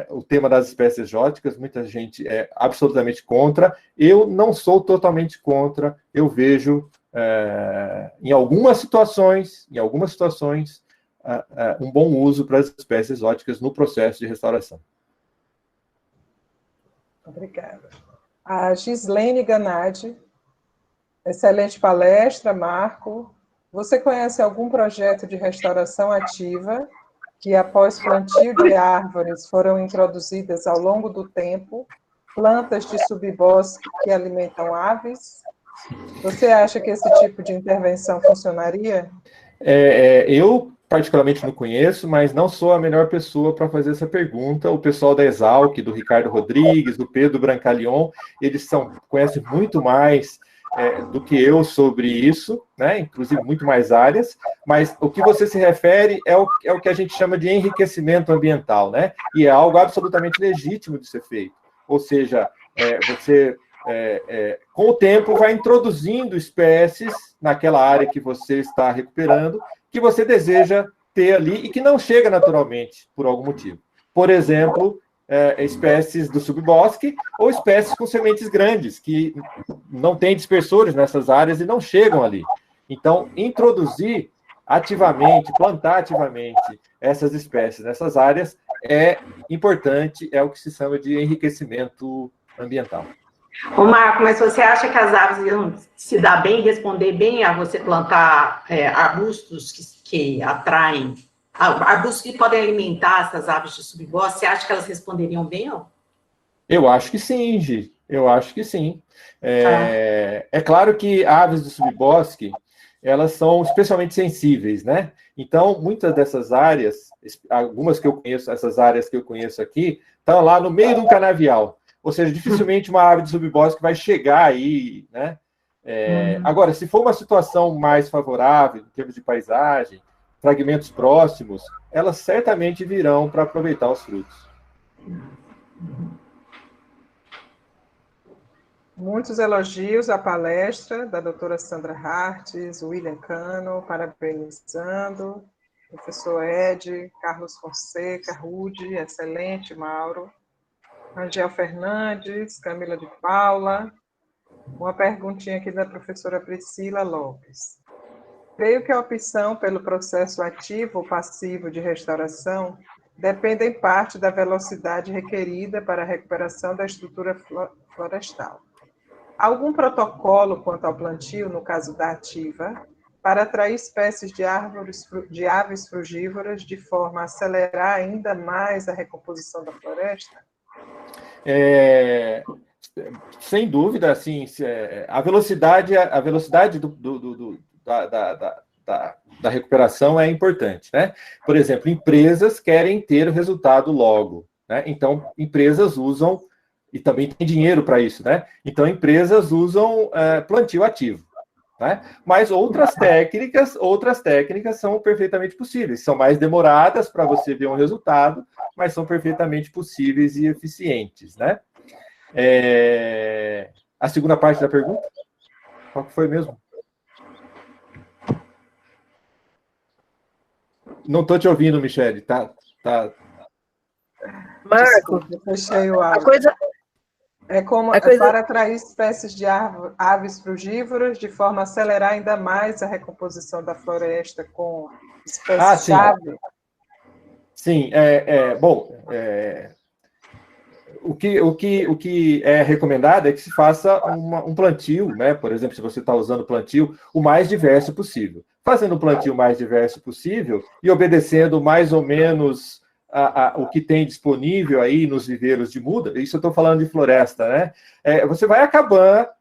o tema das espécies exóticas, muita gente é absolutamente contra. Eu não sou totalmente contra, eu vejo, em algumas situações, um bom uso para as espécies exóticas no processo de restauração. Obrigada. A Gislene Ganadi, excelente palestra, Marco. Você conhece algum projeto de restauração ativa que, após plantio de árvores, foram introduzidas ao longo do tempo plantas de subbosque que alimentam aves? Você acha que esse tipo de intervenção funcionaria? Eu, particularmente, não conheço, mas não sou a melhor pessoa para fazer essa pergunta. O pessoal da Exalc, do Ricardo Rodrigues, do Pedro Brancalion, eles conhecem muito mais do que eu sobre isso, né? Inclusive muito mais áreas, mas o que você se refere é o que a gente chama de enriquecimento ambiental, né? E é algo absolutamente legítimo de ser feito. Ou seja, você com o tempo, vai introduzindo espécies naquela área que você está recuperando, que você deseja ter ali e que não chega naturalmente, por algum motivo. Por exemplo, espécies do subbosque ou espécies com sementes grandes, que não têm dispersores nessas áreas e não chegam ali. Então, introduzir ativamente, plantar ativamente essas espécies nessas áreas é importante, é o que se chama de enriquecimento ambiental. Ô, Marco, mas você acha que as aves iam se dar bem, responder bem a você plantar arbustos que atraem, arbustos que podem alimentar essas aves de subbosque? Você acha que elas responderiam bem? Ou? Eu acho que sim, Gi. Eu acho que sim. É claro que aves do subbosque, elas são especialmente sensíveis, né? Então, muitas dessas áreas, algumas que eu conheço, essas áreas que eu conheço aqui, estão lá no meio de um canavial. Ou seja, dificilmente uma ave de subbosque vai chegar aí, né? Agora, se for uma situação mais favorável, em termos de paisagem, fragmentos próximos, elas certamente virão para aproveitar os frutos. Muitos elogios à palestra da doutora Sandra Hartz, William Cano, parabenizando, professor Ed, Carlos Fonseca, Rude, excelente, Mauro. Angel Fernandes, Camila de Paula. Uma perguntinha aqui da professora Priscila Lopes. Creio que a opção pelo processo ativo ou passivo de restauração depende em parte da velocidade requerida para a recuperação da estrutura florestal. Algum protocolo quanto ao plantio, no caso da ativa, para atrair espécies de aves frugívoras de forma a acelerar ainda mais a recomposição da floresta? Sem dúvida, assim, a velocidade da recuperação é importante, né? Por exemplo, empresas querem ter o resultado logo, né? Então, empresas usam, e também tem dinheiro para isso, né? Então, empresas usam plantio ativo, né? Mas outras técnicas são perfeitamente possíveis, são mais demoradas para você ver um resultado, mas são perfeitamente possíveis e eficientes, né? A segunda parte da pergunta? Qual que foi mesmo? Não estou te ouvindo, Michele. Tá. Marco, eu fechei o áudio. Para atrair espécies de aves frugívoras, de forma a acelerar ainda mais a recomposição da floresta com espécies-chave? Sim, bom, o que é recomendado é que se faça um plantio, né? Por exemplo, se você está usando plantio, o mais diverso possível. Fazendo o plantio mais diverso possível e obedecendo mais ou menos o que tem disponível aí nos viveiros de muda, isso eu estou falando de floresta, né? Você vai acabar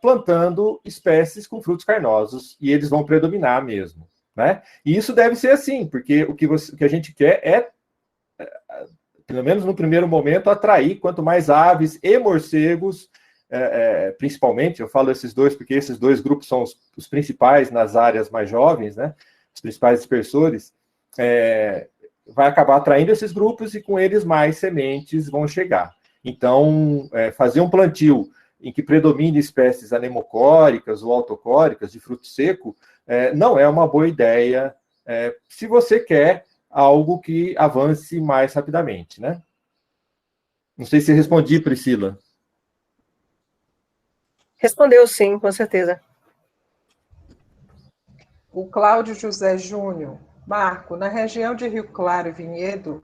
plantando espécies com frutos carnosos e eles vão predominar mesmo, né? E isso deve ser assim, porque o que a gente quer é pelo menos no primeiro momento, atrair quanto mais aves e morcegos, principalmente, eu falo esses dois porque esses dois grupos são os principais nas áreas mais jovens, né? Os principais dispersores, vai acabar atraindo esses grupos e com eles mais sementes vão chegar. Então, fazer um plantio em que predomine espécies anemocóricas ou autocóricas de fruto seco não é uma boa ideia se você quer algo que avance mais rapidamente, né? Não sei se respondi, Priscila. Respondeu sim, com certeza. O Cláudio José Júnior. Marco, na região de Rio Claro e Vinhedo,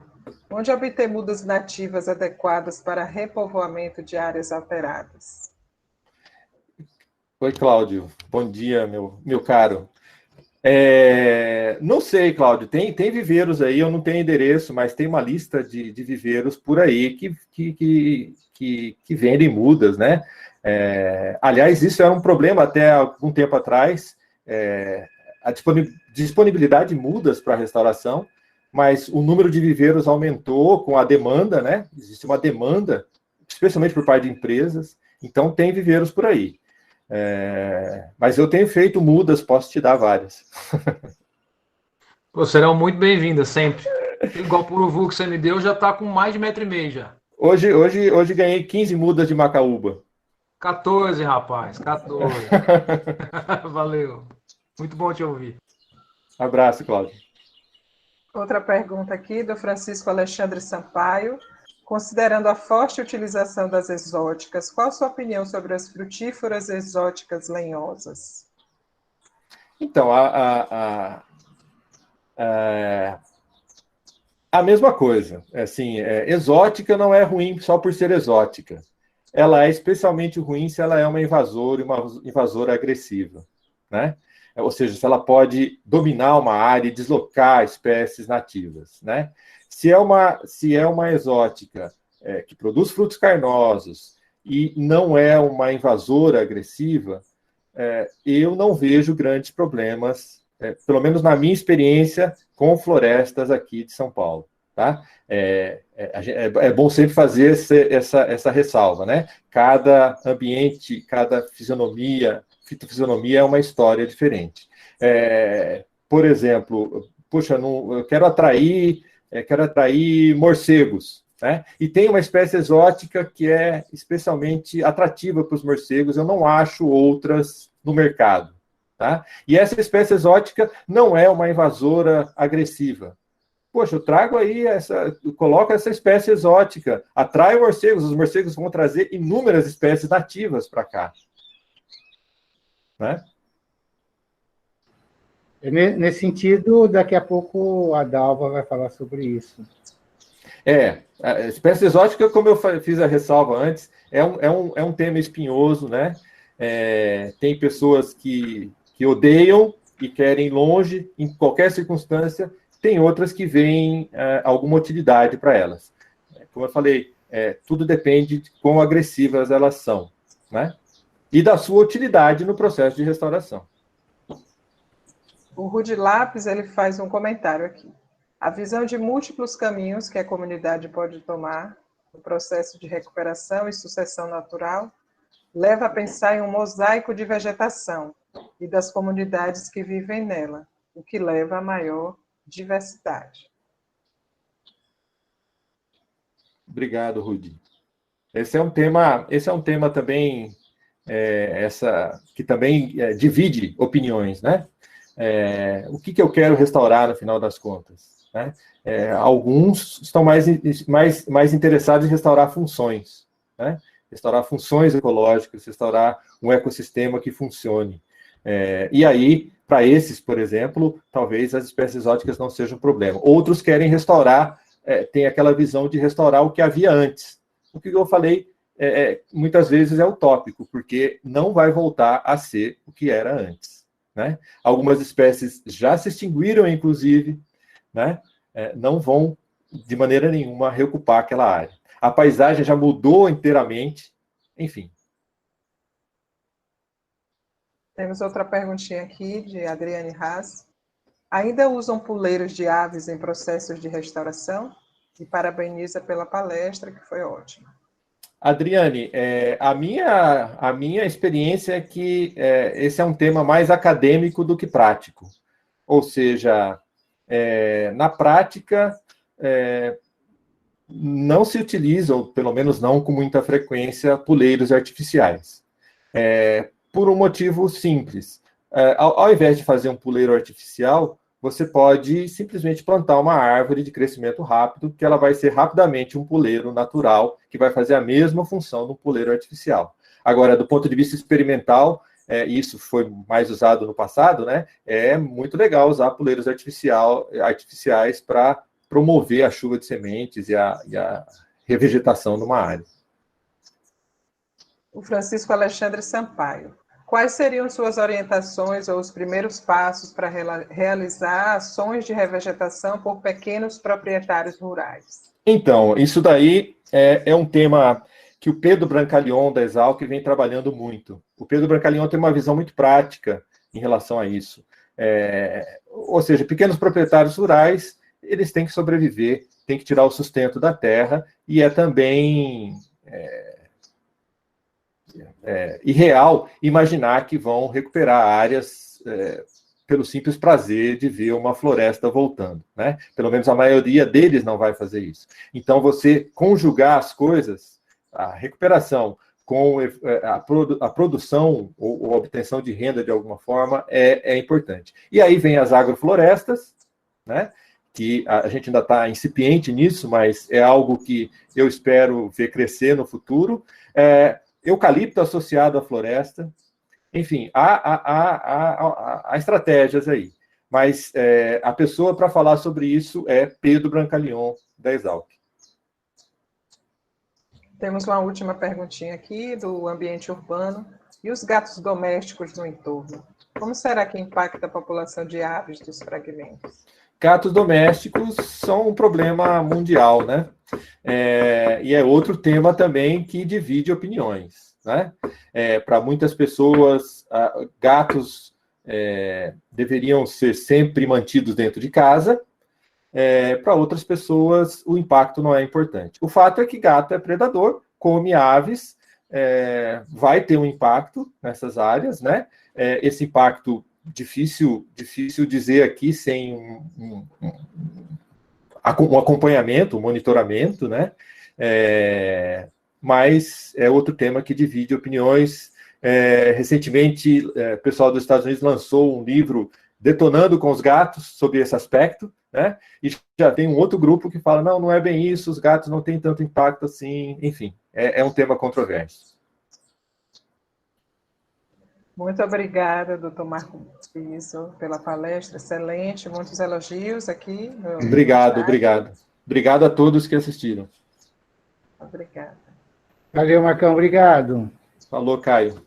onde obter mudas nativas adequadas para repovoamento de áreas alteradas? Oi, Cláudio. Bom dia, meu caro. Não sei, Cláudio, tem viveiros aí, eu não tenho endereço, mas tem uma lista de viveiros por aí que vendem mudas, né? Aliás, isso era um problema até algum tempo atrás, a disponibilidade de mudas para restauração, mas o número de viveiros aumentou com a demanda, né? Existe uma demanda, especialmente por parte de empresas, então tem viveiros por aí. Mas eu tenho feito mudas, posso te dar várias. Pô, serão muito bem-vindas sempre. Igual o uruvu que você me deu, já está com mais de 1,5 m já. Hoje ganhei 15 mudas de macaúba. 14, rapaz, 14. Valeu. Muito bom te ouvir. Abraço, Cláudio. Outra pergunta aqui do Francisco Alexandre Sampaio. Considerando a forte utilização das exóticas, qual a sua opinião sobre as frutíferas exóticas lenhosas? Então, a mesma coisa. Assim, exótica não é ruim só por ser exótica. Ela é especialmente ruim se ela é uma invasora agressiva, né? Ou seja, se ela pode dominar uma área e deslocar espécies nativas, né? Se é uma exótica que produz frutos carnosos e não é uma invasora agressiva, eu não vejo grandes problemas, pelo menos na minha experiência, com florestas aqui de São Paulo. Tá? É bom sempre fazer essa ressalva, né? Cada ambiente, cada fitofisionomia é uma história diferente. Por exemplo, puxa, eu quero atrair morcegos, né? E tem uma espécie exótica que é especialmente atrativa para os morcegos, eu não acho outras no mercado, tá? E essa espécie exótica não é uma invasora agressiva. Poxa, eu trago aí coloco essa espécie exótica, atrai morcegos, os morcegos vão trazer inúmeras espécies nativas para cá, né? Nesse sentido, daqui a pouco a Dalva vai falar sobre isso. A espécie exótica, como eu fiz a ressalva antes, é um tema espinhoso, né? Tem pessoas que odeiam e querem longe, em qualquer circunstância, tem outras que veem alguma utilidade para elas. Como eu falei, tudo depende de quão agressivas elas são, né? E da sua utilidade no processo de restauração. O Rudi Lápis, ele faz um comentário aqui. A visão de múltiplos caminhos que a comunidade pode tomar no processo de recuperação e sucessão natural leva a pensar em um mosaico de vegetação e das comunidades que vivem nela, o que leva a maior diversidade. Obrigado, Rudi. Esse é um tema também que também divide opiniões, né? O que eu quero restaurar no final das contas, né? Alguns estão mais interessados em restaurar funções, né? Restaurar funções ecológicas, restaurar um ecossistema que funcione. E aí, para esses, por exemplo, talvez as espécies exóticas não sejam um problema. Outros querem restaurar, tem aquela visão de restaurar o que havia antes. O que eu falei, muitas vezes é utópico, porque não vai voltar a ser o que era antes, né? Algumas espécies já se extinguiram, inclusive, né? Não vão, de maneira nenhuma, reocupar aquela área. A paisagem já mudou inteiramente, enfim. Temos outra perguntinha aqui, de Adriane Haas. Ainda usam puleiros de aves em processos de restauração? E parabeniza pela palestra, que foi ótima. Adriane, a minha experiência é que esse é um tema mais acadêmico do que prático. Ou seja, na prática, não se utilizam, pelo menos não com muita frequência, puleiros artificiais. Por um motivo simples. Ao invés de fazer um puleiro artificial, você pode simplesmente plantar uma árvore de crescimento rápido, que ela vai ser rapidamente um puleiro natural, que vai fazer a mesma função do puleiro artificial. Agora, do ponto de vista experimental, isso foi mais usado no passado, né? É muito legal usar puleiros artificiais para promover a chuva de sementes e a revegetação numa área. O Francisco Alexandre Sampaio. Quais seriam suas orientações ou os primeiros passos para realizar ações de revegetação por pequenos proprietários rurais? Então, isso daí é um tema que o Pedro Brancaleon, da Exalc, vem trabalhando muito. O Pedro Brancaleon tem uma visão muito prática em relação a isso. Ou seja, pequenos proprietários rurais, eles têm que sobreviver, têm que tirar o sustento da terra, e é também irreal imaginar que vão recuperar áreas pelo simples prazer de ver uma floresta voltando, né? Pelo menos a maioria deles não vai fazer isso. Então, você conjugar as coisas, a recuperação com a produção ou a obtenção de renda de alguma forma é importante. E aí vem as agroflorestas, né? Que a gente ainda está incipiente nisso, mas é algo que eu espero ver crescer no futuro. Eucalipto associado à floresta, enfim, há estratégias aí. Mas a pessoa para falar sobre isso é Pedro Brancaleon, da Exalc. Temos uma última perguntinha aqui do ambiente urbano. E os gatos domésticos no entorno? Como será que impacta a população de aves dos fragmentos? Gatos domésticos são um problema mundial, né? E é outro tema também que divide opiniões, né? Para muitas pessoas, gatos deveriam ser sempre mantidos dentro de casa. Para outras pessoas, o impacto não é importante. O fato é que gato é predador, come aves, vai ter um impacto nessas áreas, né? Esse impacto difícil dizer aqui sem um acompanhamento, um monitoramento, né? Mas é outro tema que divide opiniões. Recentemente, o pessoal dos Estados Unidos lançou um livro detonando com os gatos sobre esse aspecto, né? E já tem um outro grupo que fala, não é bem isso, os gatos não têm tanto impacto assim, enfim, é um tema controverso. Muito obrigada, doutor Marco Piso, pela palestra, excelente, muitos elogios aqui. Obrigado. Obrigado a todos que assistiram. Obrigada. Valeu, Marcão, obrigado. Falou, Caio.